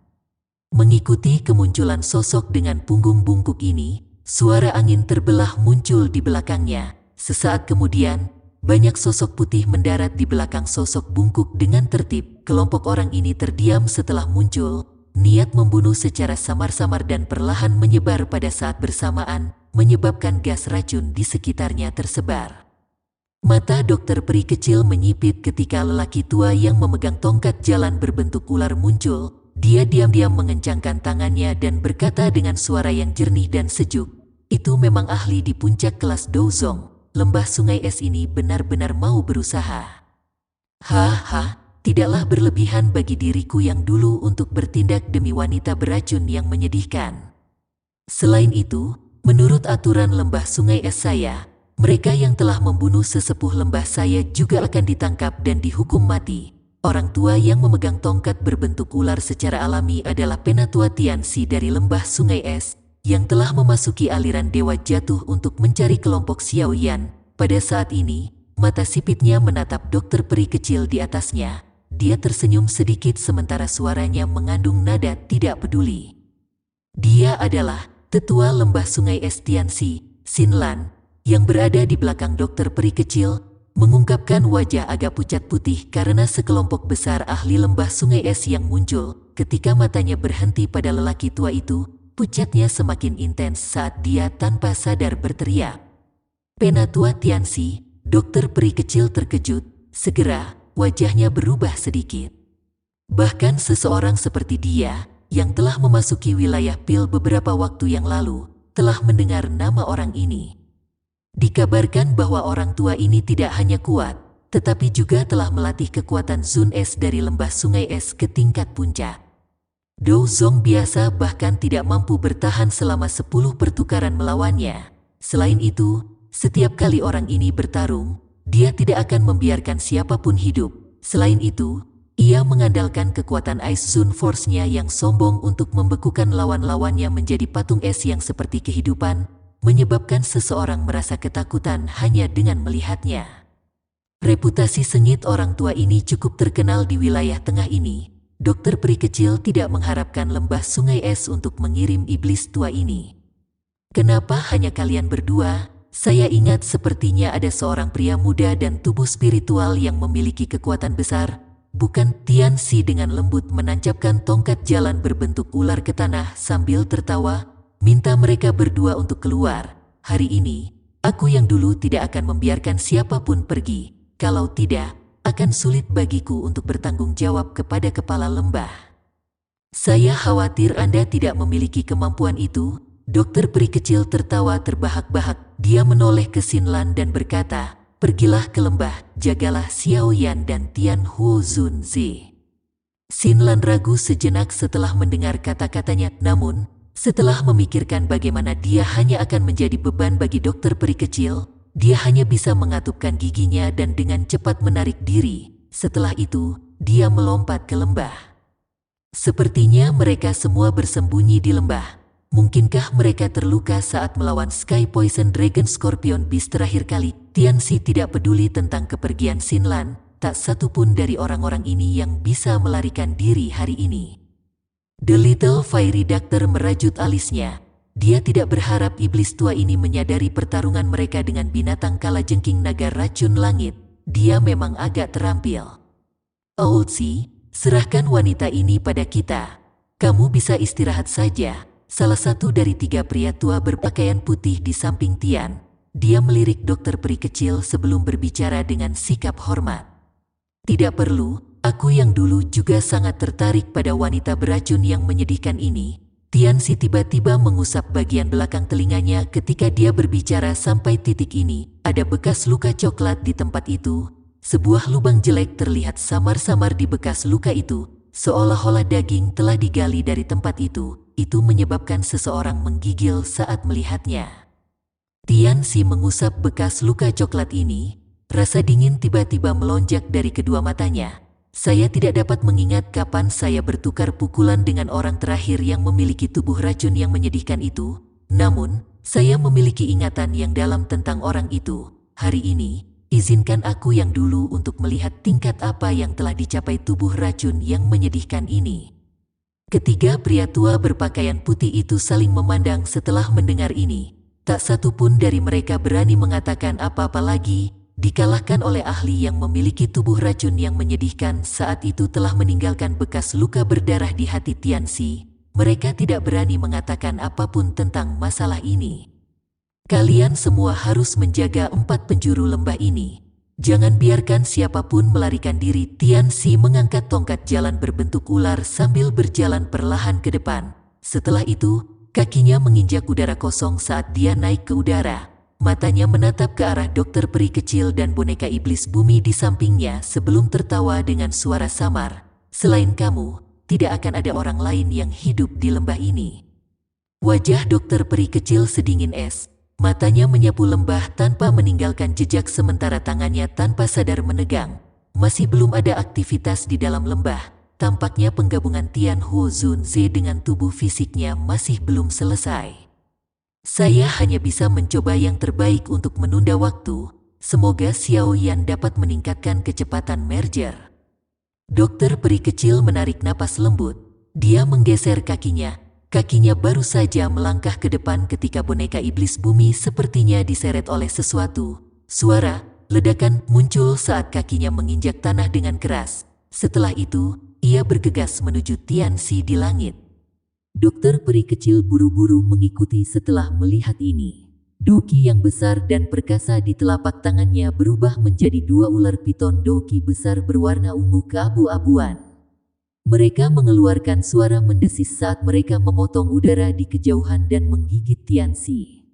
Mengikuti kemunculan sosok dengan punggung bungkuk ini, suara angin terbelah muncul di belakangnya. Sesaat kemudian, banyak sosok putih mendarat di belakang sosok bungkuk dengan tertib. Kelompok orang ini terdiam setelah muncul. Niat membunuh secara samar-samar dan perlahan menyebar pada saat bersamaan, menyebabkan gas racun di sekitarnya tersebar. Mata dokter peri kecil menyipit ketika lelaki tua yang memegang tongkat jalan berbentuk ular muncul. Dia diam-diam mengencangkan tangannya dan berkata dengan suara yang jernih dan sejuk, "Itu memang ahli di puncak kelas Douzong. Lembah sungai es ini benar-benar mau berusaha." Haha, tidaklah berlebihan bagi diriku yang dulu untuk bertindak demi wanita beracun yang menyedihkan. Selain itu, menurut aturan lembah sungai es saya, mereka yang telah membunuh sesepuh lembah saya juga akan ditangkap dan dihukum mati. Orang tua yang memegang tongkat berbentuk ular secara alami adalah Penatua Tianxi dari lembah sungai es, yang telah memasuki aliran dewa jatuh untuk mencari kelompok Xiao Yan. Pada saat ini, mata sipitnya menatap dokter peri kecil di atasnya. dia tersenyum sedikit sementara suaranya mengandung nada tidak peduli. Dia adalah tetua lembah sungai es Tianxi, Xinlan, yang berada di belakang dokter peri kecil, mengungkapkan wajah agak pucat putih karena sekelompok besar ahli lembah sungai es yang muncul. Ketika matanya berhenti pada lelaki tua itu, pucatnya semakin intens saat dia tanpa sadar berteriak. Penatua Tianxi, dokter peri kecil terkejut, segera wajahnya berubah sedikit. Bahkan seseorang seperti dia, yang telah memasuki wilayah Pil beberapa waktu yang lalu, telah mendengar nama orang ini. Dikabarkan bahwa orang tua ini tidak hanya kuat, tetapi juga telah melatih kekuatan Zun Es dari lembah sungai es ke tingkat puncak. Dou Zong biasa bahkan tidak mampu bertahan selama 10 pertukaran melawannya. Selain itu, setiap kali orang ini bertarung, dia tidak akan membiarkan siapapun hidup. Selain itu, ia mengandalkan kekuatan Ice Zone Force-nya yang sombong untuk membekukan lawan-lawannya menjadi patung es yang seperti kehidupan, menyebabkan seseorang merasa ketakutan hanya dengan melihatnya. Reputasi sengit orang tua ini cukup terkenal di wilayah tengah ini. Dokter peri kecil tidak mengharapkan lembah sungai es untuk mengirim iblis tua ini. Kenapa hanya kalian berdua? Saya ingat sepertinya ada seorang pria muda dan tubuh spiritual yang memiliki kekuatan besar. Bukan? Tianxi dengan lembut menancapkan tongkat jalan berbentuk ular ke tanah sambil tertawa, minta mereka berdua untuk keluar. Hari ini, aku yang dulu tidak akan membiarkan siapapun pergi. Kalau tidak, akan sulit bagiku untuk bertanggung jawab kepada kepala lembah. Saya khawatir Anda tidak memiliki kemampuan itu. Dokter peri kecil tertawa terbahak-bahak. Dia menoleh ke Xinlan dan berkata, pergilah ke lembah, jagalah Xiao Yan dan Tian Huo Zun Zi. Xinlan ragu sejenak setelah mendengar kata-katanya, namun, setelah memikirkan bagaimana dia hanya akan menjadi beban bagi dokter peri kecil, dia hanya bisa mengatupkan giginya dan dengan cepat menarik diri. Setelah itu, dia melompat ke lembah. Sepertinya mereka semua bersembunyi di lembah. Mungkinkah mereka terluka saat melawan Sky Poison Dragon Scorpion Beast terakhir kali? Tianxi tidak peduli tentang kepergian Xinlan. Tak satu pun dari orang-orang ini yang bisa melarikan diri hari ini. The Little Fairy Doctor merajut alisnya. Dia tidak berharap iblis tua ini menyadari pertarungan mereka dengan binatang kalajengking naga racun langit. Dia memang agak terampil. Outsi, serahkan wanita ini pada kita. Kamu bisa istirahat saja. Salah satu dari 3 pria tua berpakaian putih di samping Tian. Dia melirik dokter peri kecil sebelum berbicara dengan sikap hormat. Tidak perlu, aku yang dulu juga sangat tertarik pada wanita beracun yang menyedihkan ini. Tianxi tiba-tiba mengusap bagian belakang telinganya ketika dia berbicara sampai titik ini. Ada bekas luka coklat di tempat itu. Sebuah lubang jelek terlihat samar-samar di bekas luka itu. Seolah-olah daging telah digali dari tempat itu. Itu menyebabkan seseorang menggigil saat melihatnya. Tianxi mengusap bekas luka coklat ini. Rasa dingin tiba-tiba melonjak dari kedua matanya. Saya tidak dapat mengingat kapan saya bertukar pukulan dengan orang terakhir yang memiliki tubuh racun yang menyedihkan itu. Namun, saya memiliki ingatan yang dalam tentang orang itu. Hari ini, izinkan aku yang dulu untuk melihat tingkat apa yang telah dicapai tubuh racun yang menyedihkan ini. Ketiga pria tua berpakaian putih itu saling memandang setelah mendengar ini. Tak satu pun dari mereka berani mengatakan apa-apa lagi. Dikalahkan oleh ahli yang memiliki tubuh racun yang menyedihkan saat itu telah meninggalkan bekas luka berdarah di hati Tianxi. Mereka tidak berani mengatakan apapun tentang masalah ini. Kalian semua harus menjaga 4 penjuru lembah ini. Jangan biarkan siapapun melarikan diri. Tianxi mengangkat tongkat jalan berbentuk ular sambil berjalan perlahan ke depan. Setelah itu, kakinya menginjak udara kosong saat dia naik ke udara. Matanya menatap ke arah dokter peri kecil dan boneka iblis bumi di sampingnya sebelum tertawa dengan suara samar. Selain kamu, tidak akan ada orang lain yang hidup di lembah ini. Wajah dokter peri kecil sedingin es. Matanya menyapu lembah tanpa meninggalkan jejak sementara tangannya tanpa sadar menegang. Masih belum ada aktivitas di dalam lembah. Tampaknya penggabungan Tian Huo Zun Zi dengan tubuh fisiknya masih belum selesai. Saya hanya bisa mencoba yang terbaik untuk menunda waktu. Semoga Xiao Yan dapat meningkatkan kecepatan merger. Dokter peri kecil menarik napas lembut. Dia menggeser kakinya. Kakinya baru saja melangkah ke depan ketika boneka iblis bumi sepertinya diseret oleh sesuatu. Suara ledakan muncul saat kakinya menginjak tanah dengan keras. Setelah itu, ia bergegas menuju Tianxi di langit. Dokter peri kecil buru-buru mengikuti setelah melihat ini. Doki yang besar dan perkasa di telapak tangannya berubah menjadi dua ular piton doki besar berwarna ungu keabu-abuan. Mereka mengeluarkan suara mendesis saat mereka memotong udara di kejauhan dan menggigit Tianxi.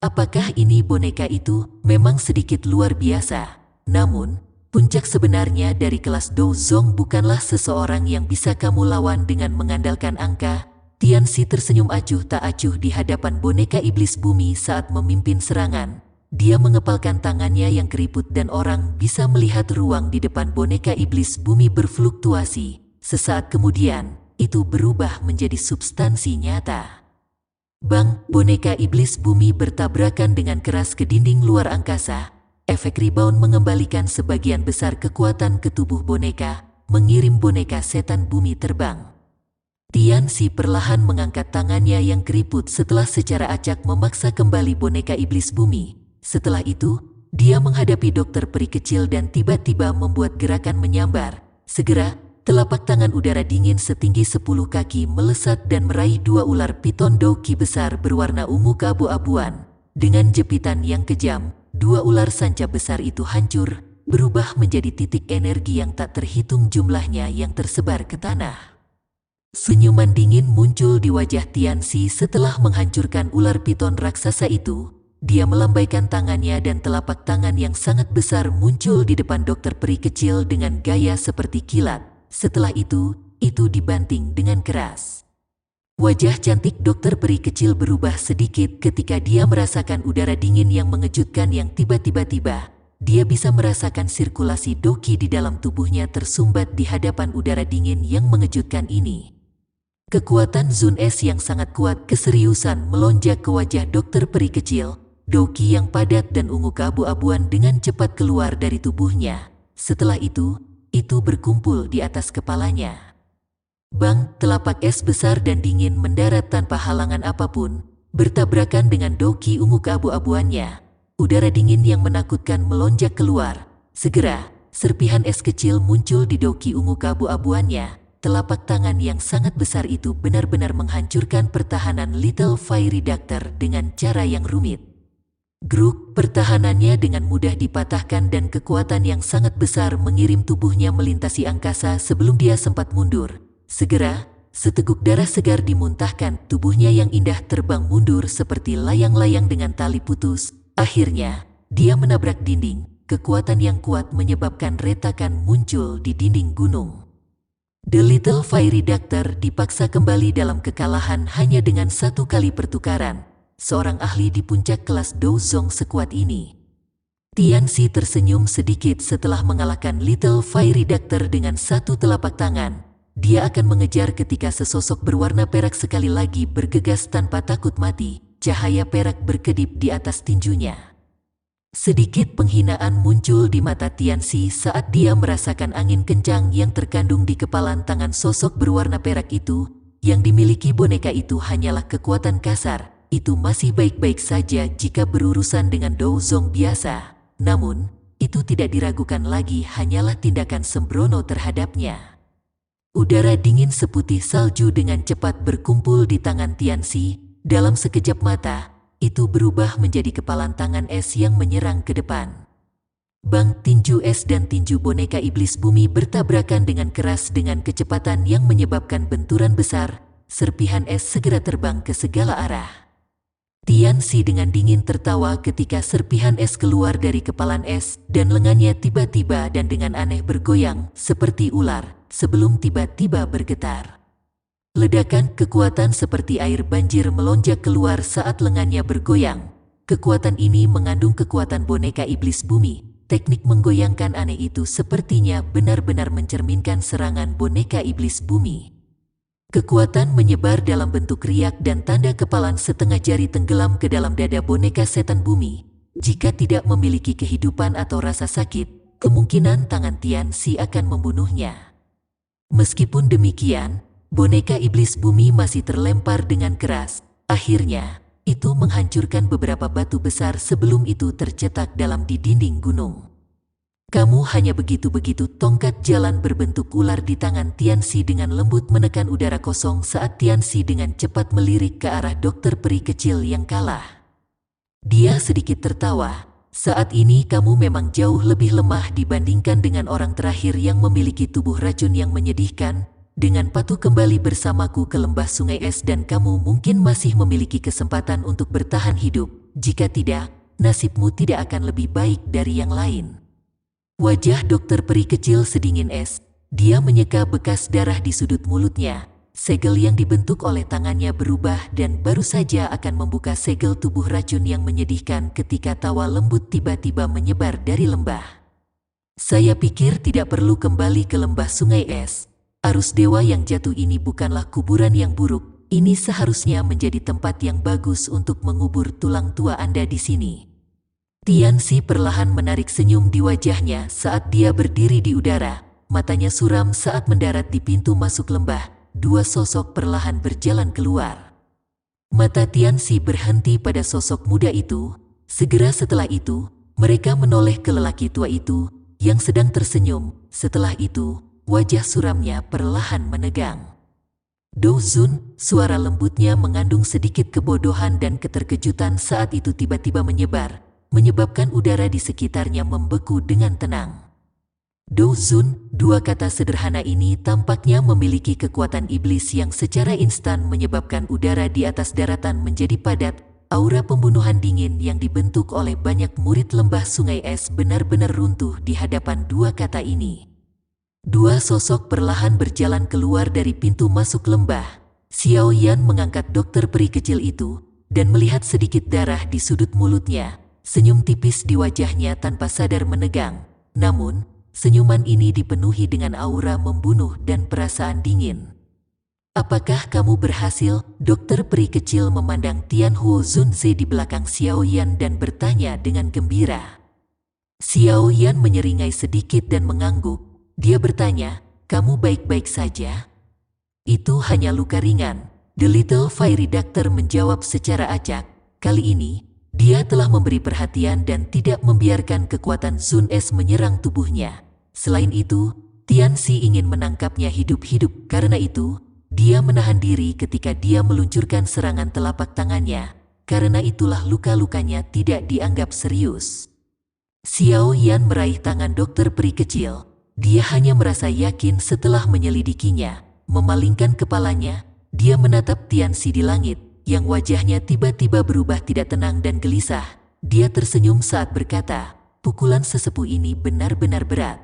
Apakah ini boneka itu? Memang sedikit luar biasa. Namun, puncak sebenarnya dari kelas Douzong bukanlah seseorang yang bisa kamu lawan dengan mengandalkan angka. Tianxi tersenyum acuh tak acuh di hadapan boneka iblis bumi saat memimpin serangan. Dia mengepalkan tangannya yang keriput dan orang bisa melihat ruang di depan boneka iblis bumi berfluktuasi. Sesaat kemudian, itu berubah menjadi substansi nyata. Bang, boneka iblis bumi bertabrakan dengan keras ke dinding luar angkasa. Efek rebound mengembalikan sebagian besar kekuatan ke tubuh boneka, mengirim boneka setan bumi terbang. Tianxi perlahan mengangkat tangannya yang keriput setelah secara acak memaksa kembali boneka iblis bumi. Setelah itu, dia menghadapi dokter peri kecil dan tiba-tiba membuat gerakan menyambar. Segera, telapak tangan udara dingin setinggi 10 kaki melesat dan meraih dua ular piton doki besar berwarna ungu keabu-abuan. Dengan jepitan yang kejam, dua ular sanca besar itu hancur, berubah menjadi titik energi yang tak terhitung jumlahnya yang tersebar ke tanah. Senyuman dingin muncul di wajah Tianxi setelah menghancurkan ular piton raksasa itu. Dia melambaikan tangannya dan telapak tangan yang sangat besar muncul di depan dokter peri kecil dengan gaya seperti kilat. Setelah itu dibanting dengan keras. Wajah cantik dokter peri kecil berubah sedikit ketika dia merasakan udara dingin yang mengejutkan yang tiba-tiba. Dia bisa merasakan sirkulasi doki di dalam tubuhnya tersumbat di hadapan udara dingin yang mengejutkan ini. Kekuatan Zun Es yang sangat kuat keseriusan melonjak ke wajah dokter peri kecil. Doki yang padat dan ungu keabu-abuan dengan cepat keluar dari tubuhnya. Setelah itu berkumpul di atas kepalanya. Bang, telapak es besar dan dingin mendarat tanpa halangan apapun, bertabrakan dengan doki ungu keabu-abuannya. Udara dingin yang menakutkan melonjak keluar. Segera, serpihan es kecil muncul di doki ungu keabu-abuannya. Telapak tangan yang sangat besar itu benar-benar menghancurkan pertahanan Little Fairy Doctor dengan cara yang rumit. Gruk, pertahanannya dengan mudah dipatahkan dan kekuatan yang sangat besar mengirim tubuhnya melintasi angkasa sebelum dia sempat mundur. Segera, seteguk darah segar dimuntahkan, tubuhnya yang indah terbang mundur seperti layang-layang dengan tali putus. Akhirnya, dia menabrak dinding. Kekuatan yang kuat menyebabkan retakan muncul di dinding gunung. The Little Fairy Doctor dipaksa kembali dalam kekalahan hanya dengan satu kali pertukaran. Seorang ahli di puncak kelas Douzong sekuat ini. Tianxi tersenyum sedikit setelah mengalahkan Little Fairy Doctor dengan satu telapak tangan. Dia akan mengejar ketika sesosok berwarna perak sekali lagi bergegas tanpa takut mati. Cahaya perak berkedip di atas tinjunya. Sedikit penghinaan muncul di mata Tianxi saat dia merasakan angin kencang yang terkandung di kepalan tangan sosok berwarna perak itu. Yang dimiliki boneka itu hanyalah kekuatan kasar. Itu masih baik-baik saja jika berurusan dengan Douzong biasa. Namun, itu tidak diragukan lagi hanyalah tindakan sembrono terhadapnya. Udara dingin seputih salju dengan cepat berkumpul di tangan Tianxi. Dalam sekejap mata, itu berubah menjadi kepalan tangan es yang menyerang ke depan. Bang, tinju es dan tinju boneka iblis bumi bertabrakan dengan keras dengan kecepatan yang menyebabkan benturan besar. Serpihan es segera terbang ke segala arah. Tianxi dengan dingin tertawa ketika serpihan es keluar dari kepalan es dan lengannya tiba-tiba dan dengan aneh bergoyang seperti ular sebelum tiba-tiba bergetar. Ledakan kekuatan seperti air banjir melonjak keluar saat lengannya bergoyang. Kekuatan ini mengandung kekuatan boneka iblis bumi. Teknik menggoyangkan aneh itu sepertinya benar-benar mencerminkan serangan boneka iblis bumi. Kekuatan menyebar dalam bentuk riak dan tanda kepalan setengah jari tenggelam ke dalam dada boneka setan bumi. Jika tidak memiliki kehidupan atau rasa sakit, kemungkinan tangan Tianxi akan membunuhnya. Meskipun demikian, boneka iblis bumi masih terlempar dengan keras. Akhirnya, itu menghancurkan beberapa batu besar sebelum itu tercetak dalam di dinding gunung. Kamu hanya begitu-begitu. Tongkat jalan berbentuk ular di tangan Tianxi dengan lembut menekan udara kosong saat Tianxi dengan cepat melirik ke arah dokter peri kecil yang kalah. Dia sedikit tertawa. Saat ini kamu memang jauh lebih lemah dibandingkan dengan orang terakhir yang memiliki tubuh racun yang menyedihkan. Dengan patuh kembali bersamaku ke lembah sungai es dan kamu mungkin masih memiliki kesempatan untuk bertahan hidup. Jika tidak, nasibmu tidak akan lebih baik dari yang lain. Wajah dokter peri kecil sedingin es. Dia menyeka bekas darah di sudut mulutnya. Segel yang dibentuk oleh tangannya berubah dan baru saja akan membuka segel tubuh racun yang menyedihkan ketika tawa lembut tiba-tiba menyebar dari lembah. Saya pikir tidak perlu kembali ke lembah sungai es. Arus dewa yang jatuh ini bukanlah kuburan yang buruk. Ini seharusnya menjadi tempat yang bagus untuk mengubur tulang tua Anda di sini. Tianxi perlahan menarik senyum di wajahnya saat dia berdiri di udara. Matanya suram saat mendarat di pintu masuk lembah. Dua sosok perlahan berjalan keluar. Mata Tianxi berhenti pada sosok muda itu. Segera setelah itu, mereka menoleh ke lelaki tua itu yang sedang tersenyum. Setelah itu, wajah suramnya perlahan menegang. Dou Zun, suara lembutnya mengandung sedikit kebodohan dan keterkejutan saat itu tiba-tiba menyebar, menyebabkan udara di sekitarnya membeku dengan tenang. Dou Zun, dua kata sederhana ini tampaknya memiliki kekuatan iblis yang secara instan menyebabkan udara di atas daratan menjadi padat. Aura pembunuhan dingin yang dibentuk oleh banyak murid lembah sungai es benar-benar runtuh di hadapan dua kata ini. Dua sosok perlahan berjalan keluar dari pintu masuk lembah. Xiao Yan mengangkat dokter peri kecil itu dan melihat sedikit darah di sudut mulutnya. Senyum tipis di wajahnya tanpa sadar menegang. Namun, senyuman ini dipenuhi dengan aura membunuh dan perasaan dingin. Apakah kamu berhasil? Dokter peri kecil memandang Tian Huo Zunze di belakang Xiao Yan dan bertanya dengan gembira. Xiao Yan menyeringai sedikit dan mengangguk. Dia bertanya, kamu baik-baik saja? Itu hanya luka ringan. The Little Fairy Doctor menjawab secara acak. Kali ini, dia telah memberi perhatian dan tidak membiarkan kekuatan Zun Es menyerang tubuhnya. Selain itu, Tianxi ingin menangkapnya hidup-hidup. Karena itu, dia menahan diri ketika dia meluncurkan serangan telapak tangannya. Karena itulah luka-lukanya tidak dianggap serius. Xiao Yan meraih tangan dokter peri kecil. Dia hanya merasa yakin setelah menyelidikinya. Memalingkan kepalanya, dia menatap Tianxi di langit, yang wajahnya tiba-tiba berubah tidak tenang dan gelisah. Dia tersenyum saat berkata, pukulan sesepuh ini benar-benar berat.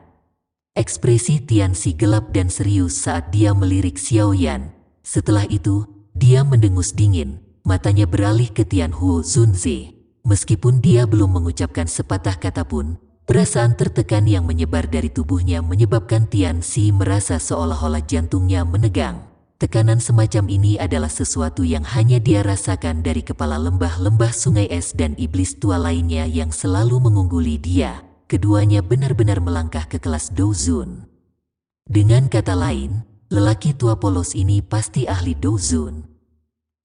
Ekspresi Tianxi gelap dan serius saat dia melirik Xiao Yan. Setelah itu, dia mendengus dingin, matanya beralih ke Tian Huo Zunze. Meskipun dia belum mengucapkan sepatah kata pun, perasaan tertekan yang menyebar dari tubuhnya menyebabkan Tianxi merasa seolah-olah jantungnya menegang. Tekanan semacam ini adalah sesuatu yang hanya dia rasakan dari kepala lembah-lembah sungai es dan iblis tua lainnya yang selalu mengungguli dia. Keduanya benar-benar melangkah ke kelas Dou Zun. Dengan kata lain, lelaki tua polos ini pasti ahli Dou Zun.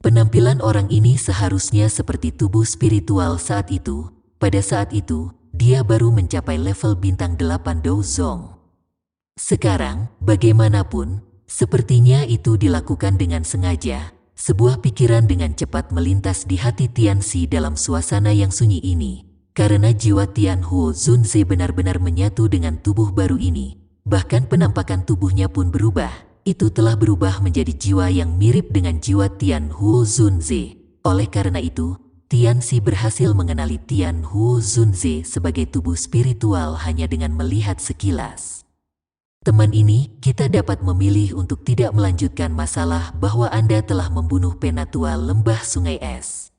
Penampilan orang ini seharusnya seperti tubuh spiritual saat itu. Pada saat itu, dia baru mencapai level bintang 8 Dou Zong. Sekarang, bagaimanapun, sepertinya itu dilakukan dengan sengaja. Sebuah pikiran dengan cepat melintas di hati Tianxi dalam suasana yang sunyi ini. Karena jiwa Tian Huo Zunze benar-benar menyatu dengan tubuh baru ini. Bahkan penampakan tubuhnya pun berubah. Itu telah berubah menjadi jiwa yang mirip dengan jiwa Tian Huo Zunze. Oleh karena itu, Tianxi berhasil mengenali Tian Huo Zunze sebagai tubuh spiritual hanya dengan melihat sekilas. Teman ini, kita dapat memilih untuk tidak melanjutkan masalah bahwa Anda telah membunuh penatua lembah sungai es.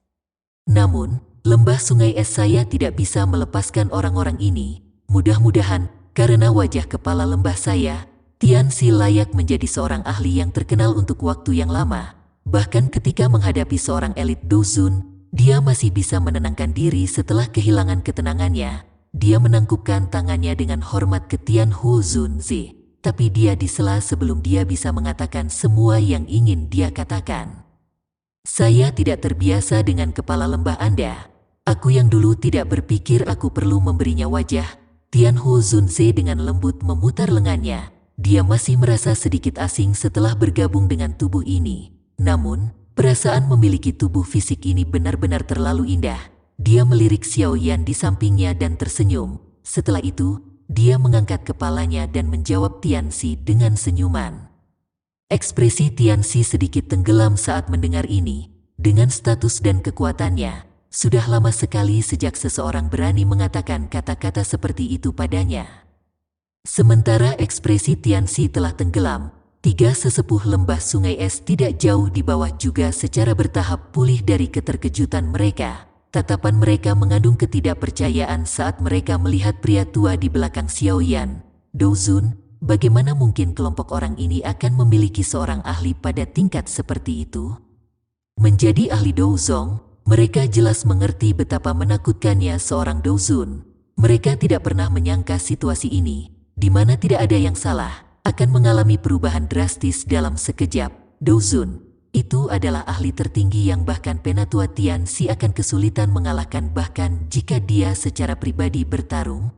Namun, lembah sungai es saya tidak bisa melepaskan orang-orang ini. Mudah-mudahan, karena wajah kepala lembah saya, Tianxi layak menjadi seorang ahli yang terkenal untuk waktu yang lama. Bahkan ketika menghadapi seorang elit Dou Zun, dia masih bisa menenangkan diri setelah kehilangan ketenangannya. Dia menangkupkan tangannya dengan hormat ke Tian Huo Zunze. tapi dia disela sebelum dia bisa mengatakan semua yang ingin dia katakan. Saya tidak terbiasa dengan kepala lembah Anda. Aku yang dulu tidak berpikir aku perlu memberinya wajah. Tianhu Zunze dengan lembut memutar lengannya. Dia masih merasa sedikit asing setelah bergabung dengan tubuh ini. Namun, perasaan memiliki tubuh fisik ini benar-benar terlalu indah. Dia melirik Xiao Yan di sampingnya dan tersenyum. Setelah itu, dia mengangkat kepalanya dan menjawab Tianxi dengan senyuman. Ekspresi Tianxi sedikit tenggelam saat mendengar ini. Dengan status dan kekuatannya, sudah lama sekali sejak seseorang berani mengatakan kata-kata seperti itu padanya. Sementara ekspresi Tianxi telah tenggelam, tiga sesepuh lembah sungai es tidak jauh di bawah juga secara bertahap pulih dari keterkejutan mereka. Tatapan mereka mengandung ketidakpercayaan saat mereka melihat pria tua di belakang Xiao Yan. Douzun, bagaimana mungkin kelompok orang ini akan memiliki seorang ahli pada tingkat seperti itu? Menjadi ahli Douzong, mereka jelas mengerti betapa menakutkannya seorang Douzun. Mereka tidak pernah menyangka situasi ini, di mana tidak ada yang salah, akan mengalami perubahan drastis dalam sekejap. Douzun itu adalah ahli tertinggi yang bahkan Penatua Tianxi akan kesulitan mengalahkan bahkan jika dia secara pribadi bertarung.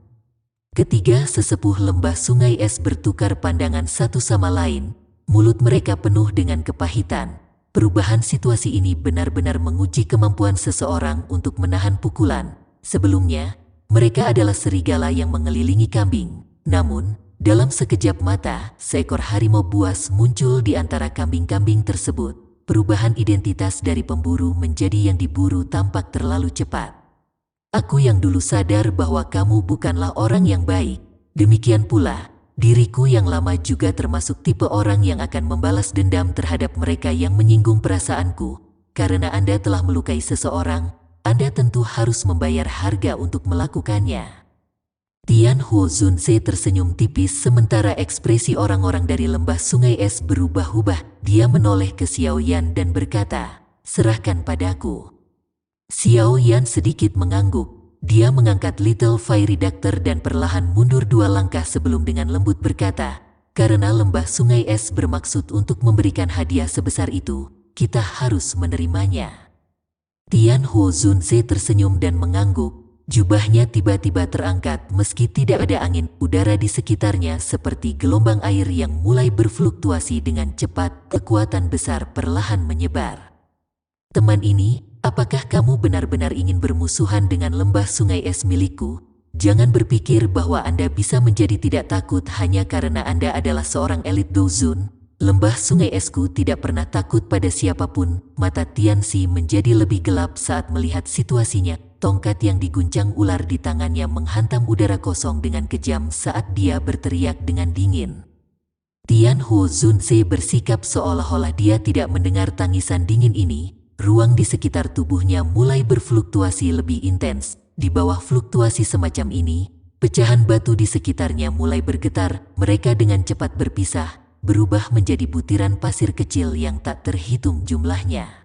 Ketiga sesepuh lembah sungai es bertukar pandangan satu sama lain, mulut mereka penuh dengan kepahitan. Perubahan situasi ini benar-benar menguji kemampuan seseorang untuk menahan pukulan. Sebelumnya, mereka adalah serigala yang mengelilingi kambing. Namun, dalam sekejap mata, seekor harimau buas muncul di antara kambing-kambing tersebut. Perubahan identitas dari pemburu menjadi yang diburu tampak terlalu cepat. Aku yang dulu sadar bahwa kamu bukanlah orang yang baik. Demikian pula, diriku yang lama juga termasuk tipe orang yang akan membalas dendam terhadap mereka yang menyinggung perasaanku. Karena Anda telah melukai seseorang, Anda tentu harus membayar harga untuk melakukannya. Tianhu Zunze tersenyum tipis sementara ekspresi orang-orang dari lembah sungai es berubah-ubah. Dia menoleh ke Xiao Yan dan berkata, "Serahkan padaku." Xiao Yan sedikit mengangguk. Dia mengangkat Little Fairy Doctor dan perlahan mundur 2 langkah sebelum dengan lembut berkata, "Karena lembah sungai es bermaksud untuk memberikan hadiah sebesar itu, kita harus menerimanya." Tianhu Zunze tersenyum dan mengangguk. Jubahnya tiba-tiba terangkat meski tidak ada angin. Udara di sekitarnya seperti gelombang air yang mulai berfluktuasi dengan cepat. Kekuatan besar perlahan menyebar. "Teman ini, apakah kamu benar-benar ingin bermusuhan dengan lembah sungai es milikku? Jangan berpikir bahwa Anda bisa menjadi tidak takut hanya karena Anda adalah seorang elit Douzun. Lembah sungai esku tidak pernah takut pada siapapun." Mata Tianxi menjadi lebih gelap saat melihat situasinya. Tongkat yang diguncang ular di tangannya menghantam udara kosong dengan kejam saat dia berteriak dengan dingin. Tianhu Zunze bersikap seolah-olah dia tidak mendengar tangisan dingin ini. Ruang di sekitar tubuhnya mulai berfluktuasi lebih intens. Di bawah fluktuasi semacam ini, pecahan batu di sekitarnya mulai bergetar. Mereka dengan cepat berpisah, berubah menjadi butiran pasir kecil yang tak terhitung jumlahnya.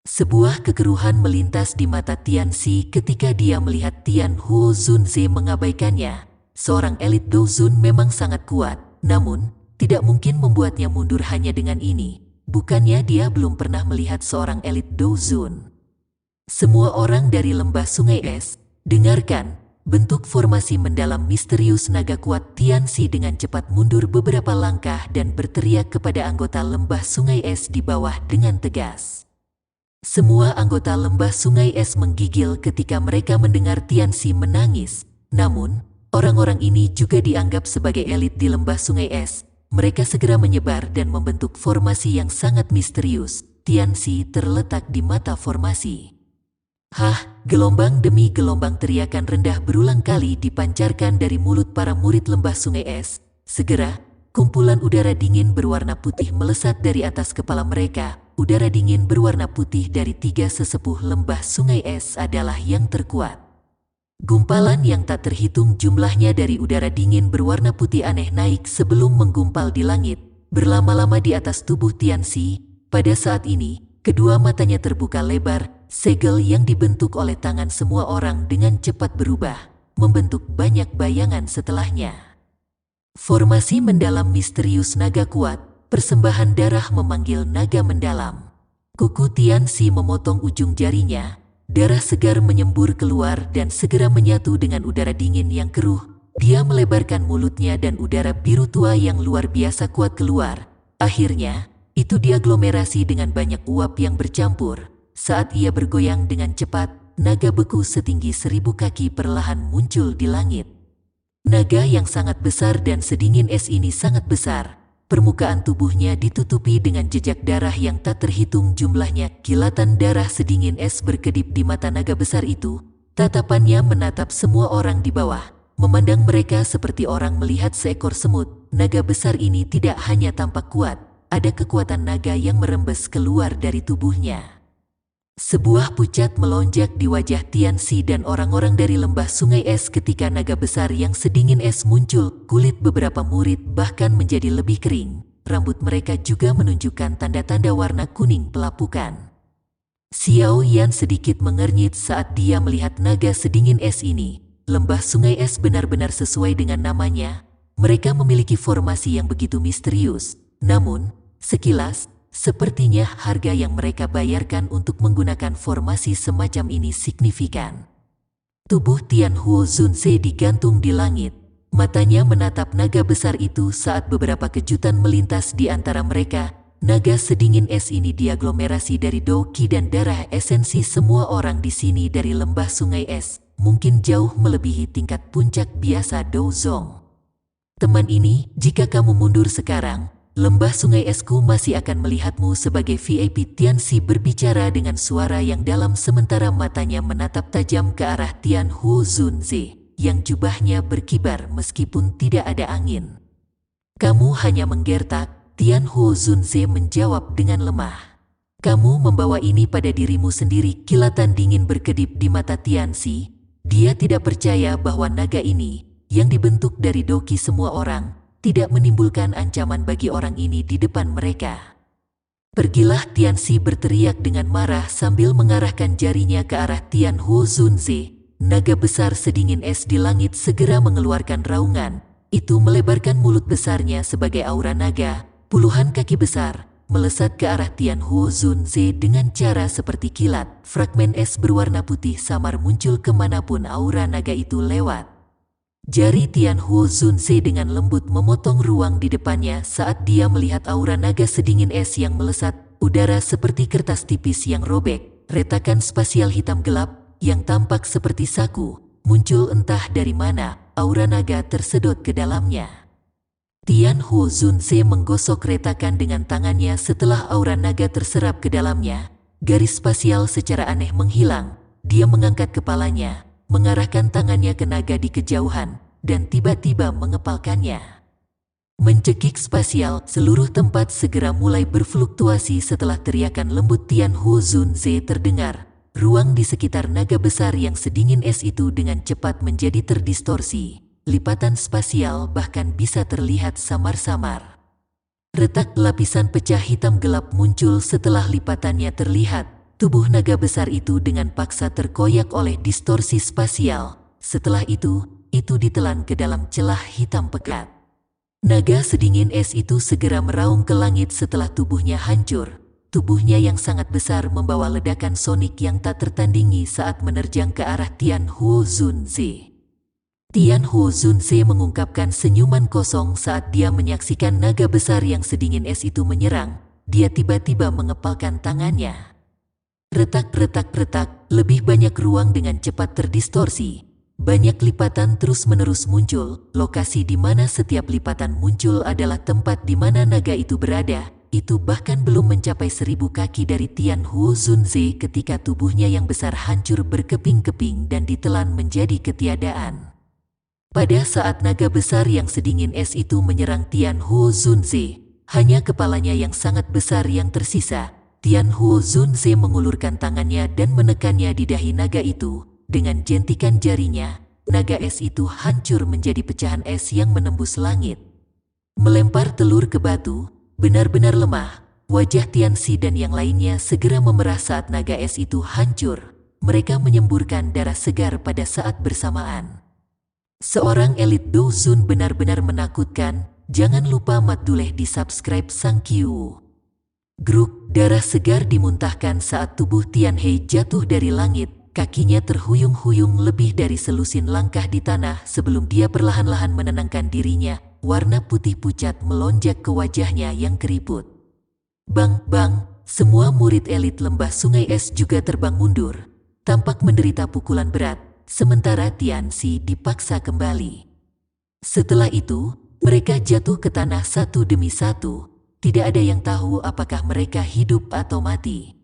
Sebuah kekeruhan melintas di mata Tianxi ketika dia melihat Tianhu Zunze mengabaikannya. Seorang elit Douzun memang sangat kuat, namun tidak mungkin membuatnya mundur hanya dengan ini. Bukannya dia belum pernah melihat seorang elit Douzun. "Semua orang dari lembah sungai es, dengarkan." Bentuk formasi mendalam misterius naga kuat. Tianxi dengan cepat mundur beberapa langkah dan berteriak kepada anggota lembah sungai es di bawah dengan tegas. Semua anggota lembah sungai es menggigil ketika mereka mendengar Tianxi menangis. Namun, orang-orang ini juga dianggap sebagai elit di lembah sungai es. Mereka segera menyebar dan membentuk formasi yang sangat misterius. Tianxi terletak di mata formasi. "Hah!" Gelombang demi gelombang teriakan rendah berulang kali dipancarkan dari mulut para murid lembah sungai es. Segera, kumpulan udara dingin berwarna putih melesat dari atas kepala mereka. Udara dingin berwarna putih dari 3 sesepuh lembah sungai es adalah yang terkuat. Gumpalan yang tak terhitung jumlahnya dari udara dingin berwarna putih aneh naik sebelum menggumpal di langit, berlama-lama di atas tubuh Tianxi. Pada saat ini, kedua matanya terbuka lebar, segel yang dibentuk oleh tangan semua orang dengan cepat berubah, membentuk banyak bayangan setelahnya. Formasi mendalam misterius naga kuat, persembahan darah memanggil naga mendalam. Kuku Tianxi memotong ujung jarinya, darah segar menyembur keluar dan segera menyatu dengan udara dingin yang keruh. Dia melebarkan mulutnya dan udara biru tua yang luar biasa kuat keluar. Akhirnya, itu diaglomerasi dengan banyak uap yang bercampur. Saat ia bergoyang dengan cepat, naga beku setinggi 1000 kaki perlahan muncul di langit. Naga yang sangat besar dan sedingin es ini sangat besar. Permukaan tubuhnya ditutupi dengan jejak darah yang tak terhitung jumlahnya. Kilatan darah sedingin es berkedip di mata naga besar itu. Tatapannya menatap semua orang di bawah, memandang mereka seperti orang melihat seekor semut. Naga besar ini tidak hanya tampak kuat, ada kekuatan naga yang merembes keluar dari tubuhnya. Sebuah pucat melonjak di wajah Tianxi dan orang-orang dari lembah sungai es ketika naga besar yang sedingin es muncul. Kulit beberapa murid bahkan menjadi lebih kering. Rambut mereka juga menunjukkan tanda-tanda warna kuning pelapukan. Xiao Yan sedikit mengernyit saat dia melihat naga sedingin es ini. Lembah sungai es benar-benar sesuai dengan namanya. Mereka memiliki formasi yang begitu misterius. Namun, sekilas, sepertinya harga yang mereka bayarkan untuk menggunakan formasi semacam ini signifikan. Tubuh Tian Huo Zunze digantung di langit. Matanya menatap naga besar itu saat beberapa kejutan melintas di antara mereka. Naga sedingin es ini diaglomerasi dari doki dan darah esensi semua orang di sini dari lembah sungai es. Mungkin jauh melebihi tingkat puncak biasa Douzong. Teman ini, jika kamu mundur sekarang, lembah sungai esku masih akan melihatmu sebagai VIP. Tianxi berbicara dengan suara yang dalam sementara matanya menatap tajam ke arah Tian Huo Zunze yang jubahnya berkibar meskipun tidak ada angin. Kamu hanya menggertak, Tian Huo Zunze menjawab dengan lemah. Kamu membawa ini pada dirimu sendiri. Kilatan dingin berkedip di mata Tianxi. Dia tidak percaya bahwa naga ini, yang dibentuk dari doki semua orang, tidak menimbulkan ancaman bagi orang ini di depan mereka. Pergilah, Tianxi berteriak dengan marah sambil mengarahkan jarinya ke arah Tian Huo Zunze. Naga besar sedingin es di langit segera mengeluarkan raungan. Itu melebarkan mulut besarnya sebagai aura naga. Puluhan kaki besar melesat ke arah Tian Huo Zunze dengan cara seperti kilat. Fragmen es berwarna putih samar muncul kemanapun aura naga itu lewat. Jari Tian Huo Zunze dengan lembut memotong ruang di depannya saat dia melihat aura naga sedingin es yang melesat. Udara seperti kertas tipis yang robek, retakan spasial hitam gelap yang tampak seperti saku, muncul entah dari mana, aura naga tersedot ke dalamnya. Tian Huo Zunze menggosok retakan dengan tangannya setelah aura naga terserap ke dalamnya. Garis spasial secara aneh menghilang, dia mengangkat kepalanya, mengarahkan tangannya ke naga di kejauhan, dan tiba-tiba mengepalkannya. Mencekik spasial, seluruh tempat segera mulai berfluktuasi setelah teriakan lembut Tian Huo Zunze terdengar. Ruang di sekitar naga besar yang sedingin es itu dengan cepat menjadi terdistorsi. Lipatan spasial bahkan bisa terlihat samar-samar. Retak lapisan pecah hitam gelap muncul setelah lipatannya terlihat. Tubuh naga besar itu dengan paksa terkoyak oleh distorsi spasial. Setelah itu ditelan ke dalam celah hitam pekat. Naga sedingin es itu segera meraung ke langit setelah tubuhnya hancur. Tubuhnya yang sangat besar membawa ledakan sonik yang tak tertandingi saat menerjang ke arah Tian Huo Zunze. Tian Huo Zunze mengungkapkan senyuman kosong saat dia menyaksikan naga besar yang sedingin es itu menyerang. Dia tiba-tiba mengepalkan tangannya. Retak-retak-retak, lebih banyak ruang dengan cepat terdistorsi. Banyak lipatan terus-menerus muncul. Lokasi di mana setiap lipatan muncul adalah tempat di mana naga itu berada. Itu bahkan belum mencapai 1000 kaki dari Tian Huo Zunze ketika tubuhnya yang besar hancur berkeping-keping dan ditelan menjadi ketiadaan. Pada saat naga besar yang sedingin es itu menyerang Tian Huo Zunze, hanya kepalanya yang sangat besar yang tersisa. Tian Huo Zunze mengulurkan tangannya dan menekannya di dahi naga itu. Dengan jentikan jarinya, naga es itu hancur menjadi pecahan es yang menembus langit. Melempar telur ke batu, benar-benar lemah. Wajah Tianxi dan yang lainnya segera memerah saat naga es itu hancur. Mereka menyemburkan darah segar pada saat bersamaan. Seorang elit Douzun benar-benar menakutkan. Jangan lupa Madduleh di subscribe Sang Qiu. Grup darah segar dimuntahkan saat tubuh Tianhe jatuh dari langit. Kakinya terhuyung-huyung lebih dari selusin langkah di tanah sebelum dia perlahan-lahan menenangkan dirinya. Warna putih pucat melonjak ke wajahnya yang keriput. Bang, bang, semua murid elit lembah sungai es juga terbang mundur. Tampak menderita pukulan berat. Sementara Tianxi dipaksa kembali. Setelah itu, mereka jatuh ke tanah satu demi satu. Tidak ada yang tahu apakah mereka hidup atau mati.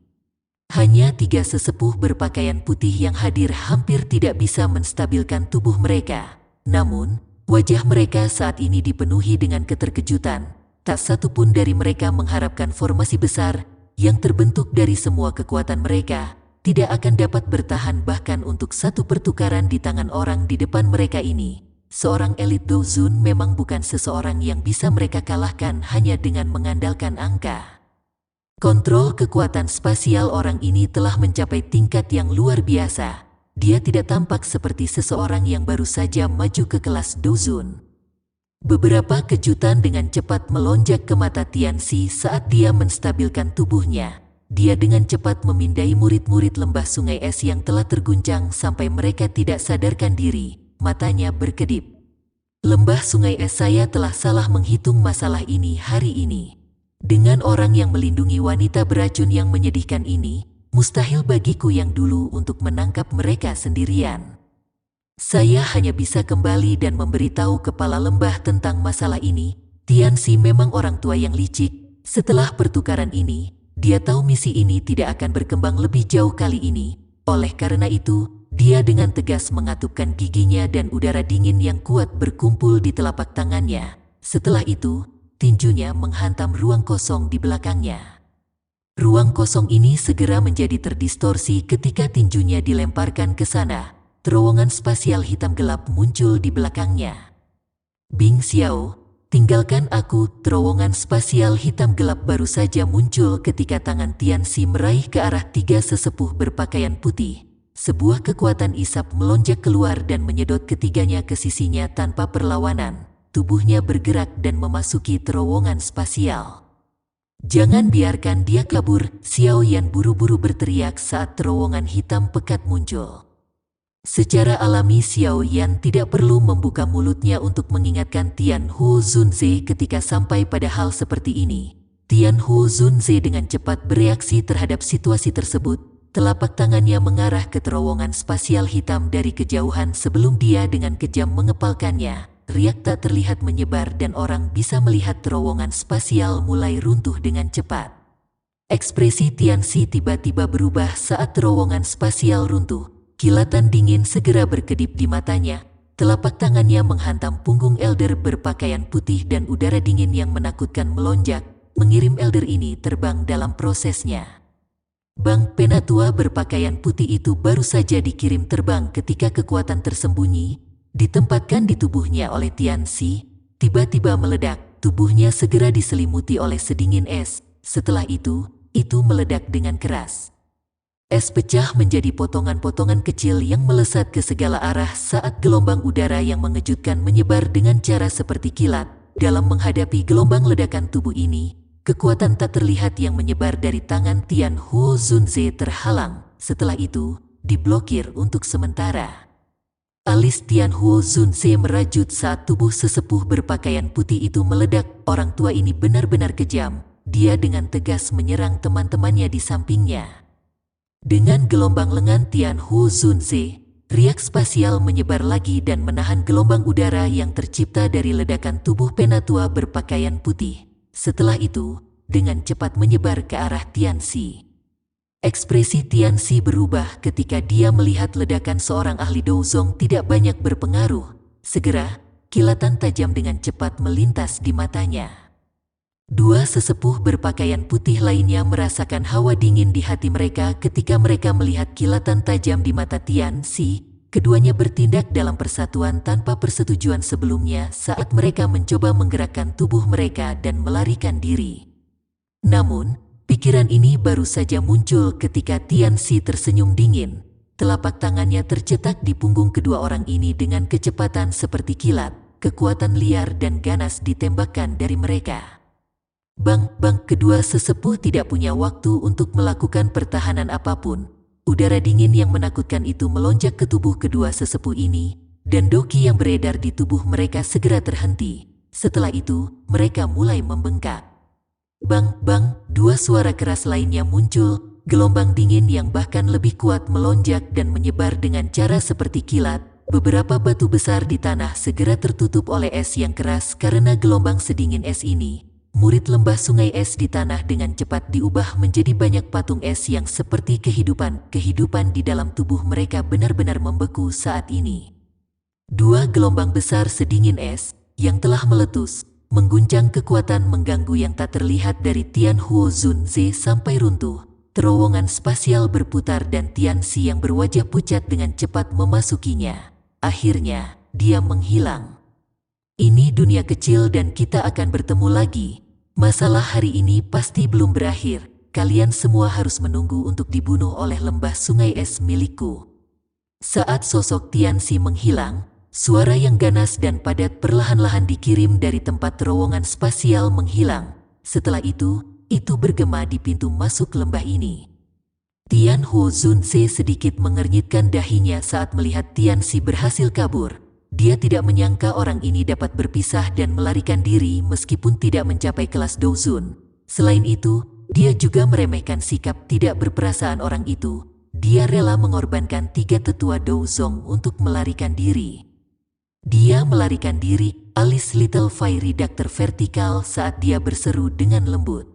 Hanya 3 sesepuh berpakaian putih yang hadir hampir tidak bisa menstabilkan tubuh mereka. Namun, wajah mereka saat ini dipenuhi dengan keterkejutan. Tak satu pun dari mereka mengharapkan formasi besar yang terbentuk dari semua kekuatan mereka tidak akan dapat bertahan bahkan untuk satu pertukaran di tangan orang di depan mereka ini. Seorang elit Douzun memang bukan seseorang yang bisa mereka kalahkan hanya dengan mengandalkan angka. Kontrol kekuatan spasial orang ini telah mencapai tingkat yang luar biasa. Dia tidak tampak seperti seseorang yang baru saja maju ke kelas Douzun. Beberapa kejutan dengan cepat melonjak ke mata Tianxi saat dia menstabilkan tubuhnya. Dia dengan cepat memindai murid-murid lembah sungai es yang telah terguncang sampai mereka tidak sadarkan diri. Matanya berkedip. Lembah sungai es, saya telah salah menghitung masalah ini hari ini. Dengan orang yang melindungi wanita beracun yang menyedihkan ini, mustahil bagiku yang dulu untuk menangkap mereka sendirian. Saya hanya bisa kembali dan memberitahu kepala lembah tentang masalah ini. Tianxi memang orang tua yang licik. Setelah pertukaran ini, dia tahu misi ini tidak akan berkembang lebih jauh kali ini. Oleh karena itu, dia dengan tegas mengatupkan giginya dan udara dingin yang kuat berkumpul di telapak tangannya. Setelah itu, tinjunya menghantam ruang kosong di belakangnya. Ruang kosong ini segera menjadi terdistorsi ketika tinjunya dilemparkan ke sana. Terowongan spasial hitam gelap muncul di belakangnya. Bing Xiao, tinggalkan aku. Terowongan spasial hitam gelap baru saja muncul ketika tangan Tianxi meraih ke arah 3 sesepuh berpakaian putih. Sebuah kekuatan isap melonjak keluar dan menyedot ketiganya ke sisinya tanpa perlawanan. Tubuhnya bergerak dan memasuki terowongan spasial. Jangan biarkan dia kabur, Xiao Yan buru-buru berteriak saat terowongan hitam pekat muncul. Secara alami Xiao Yan tidak perlu membuka mulutnya untuk mengingatkan Tian Huo Zunze ketika sampai pada hal seperti ini. Tian Huo Zunze dengan cepat bereaksi terhadap situasi tersebut. Telapak tangannya mengarah ke terowongan spasial hitam dari kejauhan sebelum dia dengan kejam mengepalkannya. Riak tak terlihat menyebar dan orang bisa melihat terowongan spasial mulai runtuh dengan cepat. Ekspresi Tianxi tiba-tiba berubah saat terowongan spasial runtuh. Kilatan dingin segera berkedip di matanya. Telapak tangannya menghantam punggung elder berpakaian putih dan udara dingin yang menakutkan melonjak, mengirim elder ini terbang dalam prosesnya. Bang Penatua berpakaian putih itu baru saja dikirim terbang ketika kekuatan tersembunyi ditempatkan di tubuhnya oleh Tianxi, tiba-tiba meledak. Tubuhnya segera diselimuti oleh sedingin es. Setelah itu meledak dengan keras. Es pecah menjadi potongan-potongan kecil yang melesat ke segala arah saat gelombang udara yang mengejutkan menyebar dengan cara seperti kilat. Dalam menghadapi gelombang ledakan tubuh ini, kekuatan tak terlihat yang menyebar dari tangan Tian Huo Zunze terhalang. Setelah itu, diblokir untuk sementara. Alis Tian Huo Zunze merajut saat tubuh sesepuh berpakaian putih itu meledak. Orang tua ini benar-benar kejam. Dia dengan tegas menyerang teman-temannya di sampingnya. Dengan gelombang lengan Tian Huo Zunze, riak spasial menyebar lagi dan menahan gelombang udara yang tercipta dari ledakan tubuh Penatua berpakaian putih. Setelah itu, dengan cepat menyebar ke arah Tianxi. Ekspresi Tianxi berubah ketika dia melihat ledakan seorang ahli Douzong tidak banyak berpengaruh. Segera, kilatan tajam dengan cepat melintas di matanya. 2 sesepuh berpakaian putih lainnya merasakan hawa dingin di hati mereka ketika mereka melihat kilatan tajam di mata Tianxi. Keduanya bertindak dalam persatuan tanpa persetujuan sebelumnya saat mereka mencoba menggerakkan tubuh mereka dan melarikan diri. Namun, pikiran ini baru saja muncul ketika Tianxi tersenyum dingin. Telapak tangannya tercetak di punggung kedua orang ini dengan kecepatan seperti kilat. Kekuatan liar dan ganas ditembakkan dari mereka. Bang, kedua sesepuh tidak punya waktu untuk melakukan pertahanan apapun. Udara dingin yang menakutkan itu melonjak ke tubuh kedua sesepuh ini, dan doki yang beredar di tubuh mereka segera terhenti. Setelah itu, mereka mulai membengkak. Bang, dua suara keras lainnya muncul. Gelombang dingin yang bahkan lebih kuat melonjak dan menyebar dengan cara seperti kilat. Beberapa batu besar di tanah segera tertutup oleh es yang keras karena gelombang sedingin es ini. Murid lembah sungai es di tanah dengan cepat diubah menjadi banyak patung es yang seperti kehidupan. Kehidupan di dalam tubuh mereka benar-benar membeku saat ini. Dua gelombang besar sedingin es yang telah meletus, mengguncang kekuatan mengganggu yang tak terlihat dari Tian Huo Zunze sampai runtuh. Terowongan spasial berputar dan Tianxi yang berwajah pucat dengan cepat memasukinya. Akhirnya, dia menghilang. Ini dunia kecil dan kita akan bertemu lagi. Masalah hari ini pasti belum berakhir. Kalian semua harus menunggu untuk dibunuh oleh lembah sungai es milikku. Saat sosok Tianxi menghilang, suara yang ganas dan padat perlahan-lahan dikirim dari tempat terowongan spasial menghilang. Setelah itu bergema di pintu masuk lembah ini. Tian Huo Zunze sedikit mengernyitkan dahinya saat melihat Tianxi berhasil kabur. Dia tidak menyangka orang ini dapat berpisah dan melarikan diri meskipun tidak mencapai kelas Douzun. Selain itu, dia juga meremehkan sikap tidak berperasaan orang itu. Dia rela mengorbankan 3 tetua Douzong untuk melarikan diri. Dia melarikan diri, alis Little Fairy Doctor vertikal saat dia berseru dengan lembut.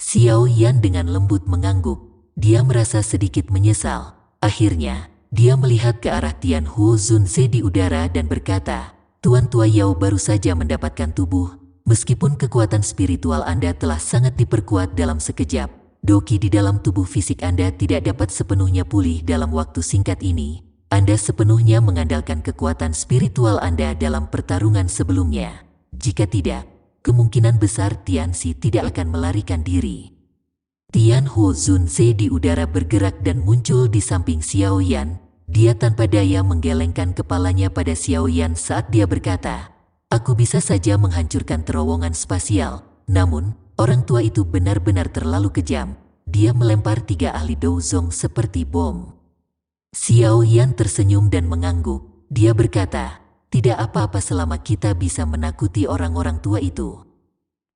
Xiao Yan dengan lembut mengangguk. Dia merasa sedikit menyesal. Akhirnya, dia melihat ke arah Tian Huo Zunze di udara dan berkata, Tuan Tua Yao baru saja mendapatkan tubuh. Meskipun kekuatan spiritual Anda telah sangat diperkuat dalam sekejap, doki di dalam tubuh fisik Anda tidak dapat sepenuhnya pulih dalam waktu singkat ini. Anda sepenuhnya mengandalkan kekuatan spiritual Anda dalam pertarungan sebelumnya. Jika tidak, kemungkinan besar Tianxi tidak akan melarikan diri. Tian Huo Zunze di udara bergerak dan muncul di samping Xiao Yan. Dia tanpa daya menggelengkan kepalanya pada Xiao Yan saat dia berkata, Aku bisa saja menghancurkan terowongan spasial. Namun, orang tua itu benar-benar terlalu kejam. Dia melempar 3 ahli Douzong seperti bom. Xiao Yan tersenyum dan mengangguk. Dia berkata, Tidak apa-apa selama kita bisa menakuti orang-orang tua itu.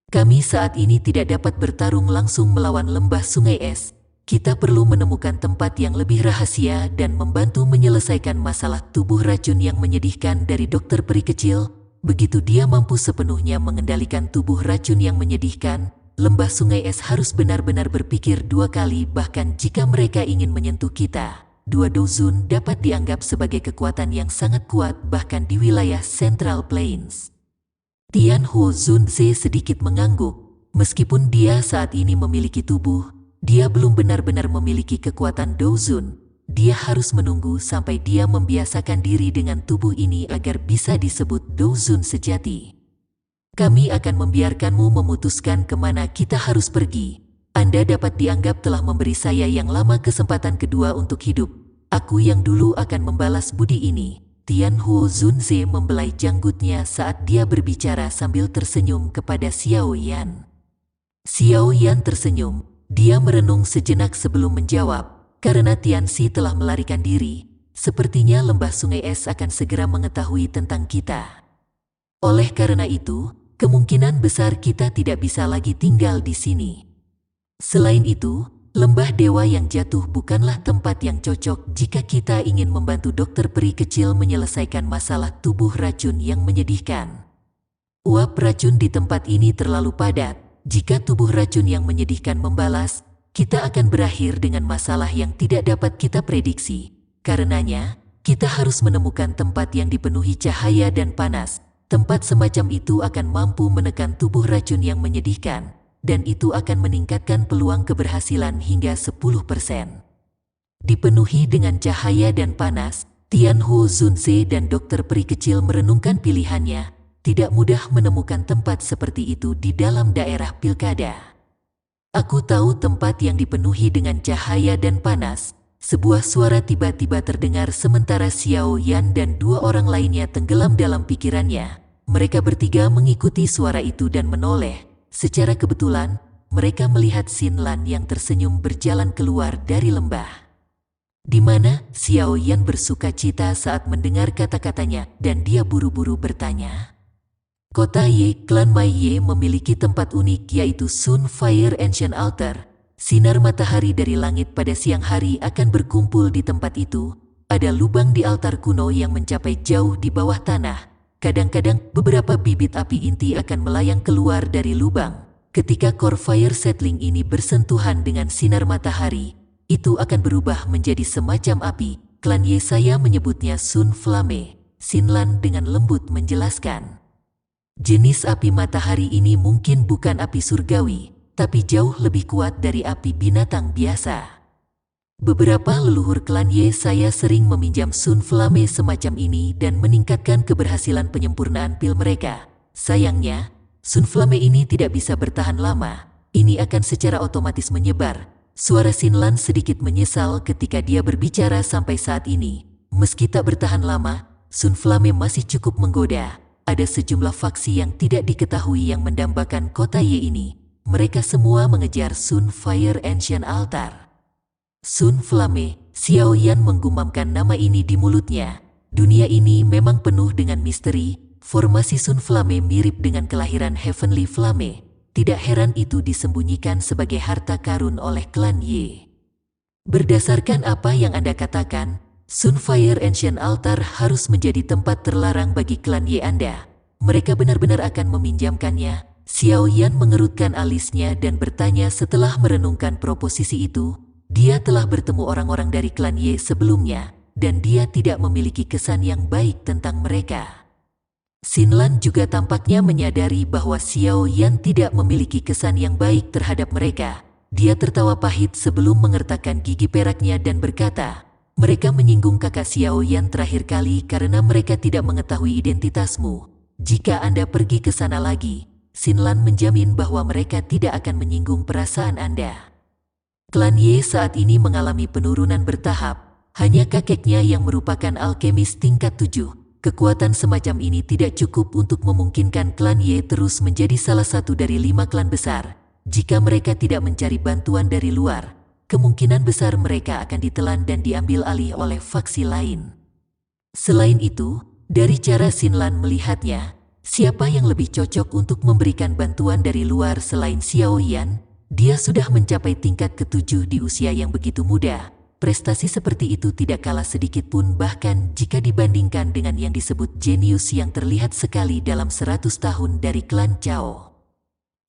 Kami saat ini tidak dapat bertarung langsung melawan lembah sungai es. Kita perlu menemukan tempat yang lebih rahasia dan membantu menyelesaikan masalah tubuh racun yang menyedihkan dari dokter peri kecil. Begitu dia mampu sepenuhnya mengendalikan tubuh racun yang menyedihkan, lembah sungai es harus benar-benar berpikir 2 kali bahkan jika mereka ingin menyentuh kita. 2 Douzun dapat dianggap sebagai kekuatan yang sangat kuat bahkan di wilayah Central Plains. Tian Huo Zunze sedikit mengangguk. Meskipun dia saat ini memiliki tubuh, dia belum benar-benar memiliki kekuatan Douzun. Dia harus menunggu sampai dia membiasakan diri dengan tubuh ini agar bisa disebut Douzun sejati. Kami akan membiarkanmu memutuskan kemana kita harus pergi. Anda dapat dianggap telah memberi saya yang lama kesempatan kedua untuk hidup. Aku yang dulu akan membalas budi ini. Tian Huo Zunze membelai janggutnya saat dia berbicara sambil tersenyum kepada Xiao Yan. Xiao Yan tersenyum. Dia merenung sejenak sebelum menjawab. Karena Tianxi telah melarikan diri, sepertinya lembah sungai es akan segera mengetahui tentang kita. Oleh karena itu, kemungkinan besar kita tidak bisa lagi tinggal di sini. Selain itu, lembah dewa yang jatuh bukanlah tempat yang cocok jika kita ingin membantu dokter peri kecil menyelesaikan masalah tubuh racun yang menyedihkan. Uap racun di tempat ini terlalu padat. Jika tubuh racun yang menyedihkan membalas, kita akan berakhir dengan masalah yang tidak dapat kita prediksi. Karenanya, kita harus menemukan tempat yang dipenuhi cahaya dan panas. Tempat semacam itu akan mampu menekan tubuh racun yang menyedihkan. Dan itu akan meningkatkan peluang keberhasilan hingga 10%. Dipenuhi dengan cahaya dan panas, Tian Huo Zunze dan dokter peri kecil merenungkan pilihannya. Tidak mudah menemukan tempat seperti itu di dalam daerah pilkada. Aku tahu tempat yang dipenuhi dengan cahaya dan panas. sebuah suara tiba-tiba terdengar sementara Xiao Yan dan dua orang lainnya tenggelam dalam pikirannya. Mereka bertiga mengikuti suara itu dan menoleh. Secara kebetulan, mereka melihat Xin Lan yang tersenyum berjalan keluar dari lembah. Di mana Xiao Yan bersuka cita saat mendengar kata-katanya dan dia buru-buru bertanya. Kota Ye, klan Mai Ye memiliki tempat unik yaitu Sun Fire Ancient Altar. Sinar matahari dari langit pada siang hari akan berkumpul di tempat itu. Ada lubang di altar kuno yang mencapai jauh di bawah tanah. Kadang-kadang beberapa bibit api inti akan melayang keluar dari lubang. Ketika core fire settling ini bersentuhan dengan sinar matahari, itu akan berubah menjadi semacam api. Klan Ye saya menyebutnya Sun Flame. Xin Lan dengan lembut menjelaskan. Jenis api matahari ini mungkin bukan api surgawi, tapi jauh lebih kuat dari api binatang biasa. Beberapa leluhur klan Ye saya sering meminjam Sun Flame semacam ini dan meningkatkan keberhasilan penyempurnaan pil mereka. Sayangnya, Sun Flame ini tidak bisa bertahan lama. Ini akan secara otomatis menyebar. Suara Xin Lan sedikit menyesal ketika dia berbicara sampai saat ini. Meski tak bertahan lama, Sun Flame masih cukup menggoda. Ada sejumlah faksi yang tidak diketahui yang mendambakan kota Ye ini. Mereka semua mengejar Sun Fire Ancient Altar. Sun Flame, Xiao Yan menggumamkan nama ini di mulutnya. Dunia ini memang penuh dengan misteri. Formasi Sun Flame mirip dengan kelahiran Heavenly Flame. Tidak heran itu disembunyikan sebagai harta karun oleh klan Ye. Berdasarkan apa yang Anda katakan, Sun Fire Ancient Altar harus menjadi tempat terlarang bagi klan Ye Anda. Mereka benar-benar akan meminjamkannya. Xiao Yan mengerutkan alisnya dan bertanya setelah merenungkan proposisi itu. Dia telah bertemu orang-orang dari klan Ye sebelumnya, dan dia tidak memiliki kesan yang baik tentang mereka. Xin Lan juga tampaknya menyadari bahwa Xiao Yan tidak memiliki kesan yang baik terhadap mereka. Dia tertawa pahit sebelum mengertakkan gigi peraknya dan berkata, mereka menyinggung kakak Xiao Yan terakhir kali karena mereka tidak mengetahui identitasmu. Jika Anda pergi ke sana lagi, Xin Lan menjamin bahwa mereka tidak akan menyinggung perasaan Anda. Klan Ye saat ini mengalami penurunan bertahap. Hanya kakeknya yang merupakan alkemis tingkat 7. Kekuatan semacam ini tidak cukup untuk memungkinkan klan Ye terus menjadi salah satu dari 5 klan besar. Jika mereka tidak mencari bantuan dari luar, kemungkinan besar mereka akan ditelan dan diambil alih oleh faksi lain. Selain itu, dari cara Xin Lan melihatnya, siapa yang lebih cocok untuk memberikan bantuan dari luar selain Xiao Yan? Dia sudah mencapai tingkat ke-7 di usia yang begitu muda. Prestasi seperti itu tidak kalah sedikit pun bahkan jika dibandingkan dengan yang disebut jenius yang terlihat sekali dalam 100 tahun dari klan Chao.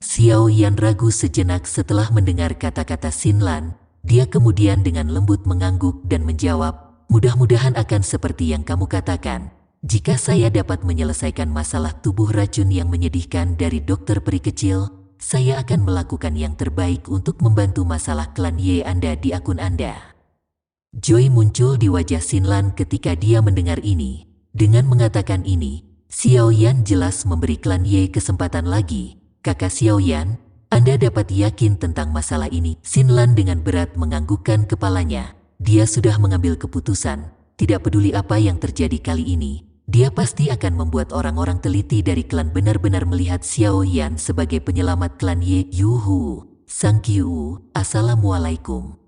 Xiao Yan ragu sejenak setelah mendengar kata-kata Xin Lan. Dia kemudian dengan lembut mengangguk dan menjawab, mudah-mudahan akan seperti yang kamu katakan. Jika saya dapat menyelesaikan masalah tubuh racun yang menyedihkan dari dokter peri kecil, saya akan melakukan yang terbaik untuk membantu masalah klan Ye Anda di akun Anda. Joy muncul di wajah Xin Lan ketika dia mendengar ini. Dengan mengatakan ini, Xiao Yan jelas memberi klan Ye kesempatan lagi. Kakak Xiao Yan, Anda dapat yakin tentang masalah ini. Xin Lan dengan berat menganggukkan kepalanya. Dia sudah mengambil keputusan. Tidak peduli apa yang terjadi kali ini. Dia pasti akan membuat orang-orang teliti dari klan benar-benar melihat Xiao Yan sebagai penyelamat klan Ye. Yuhu, Sang Qiu, Assalamualaikum.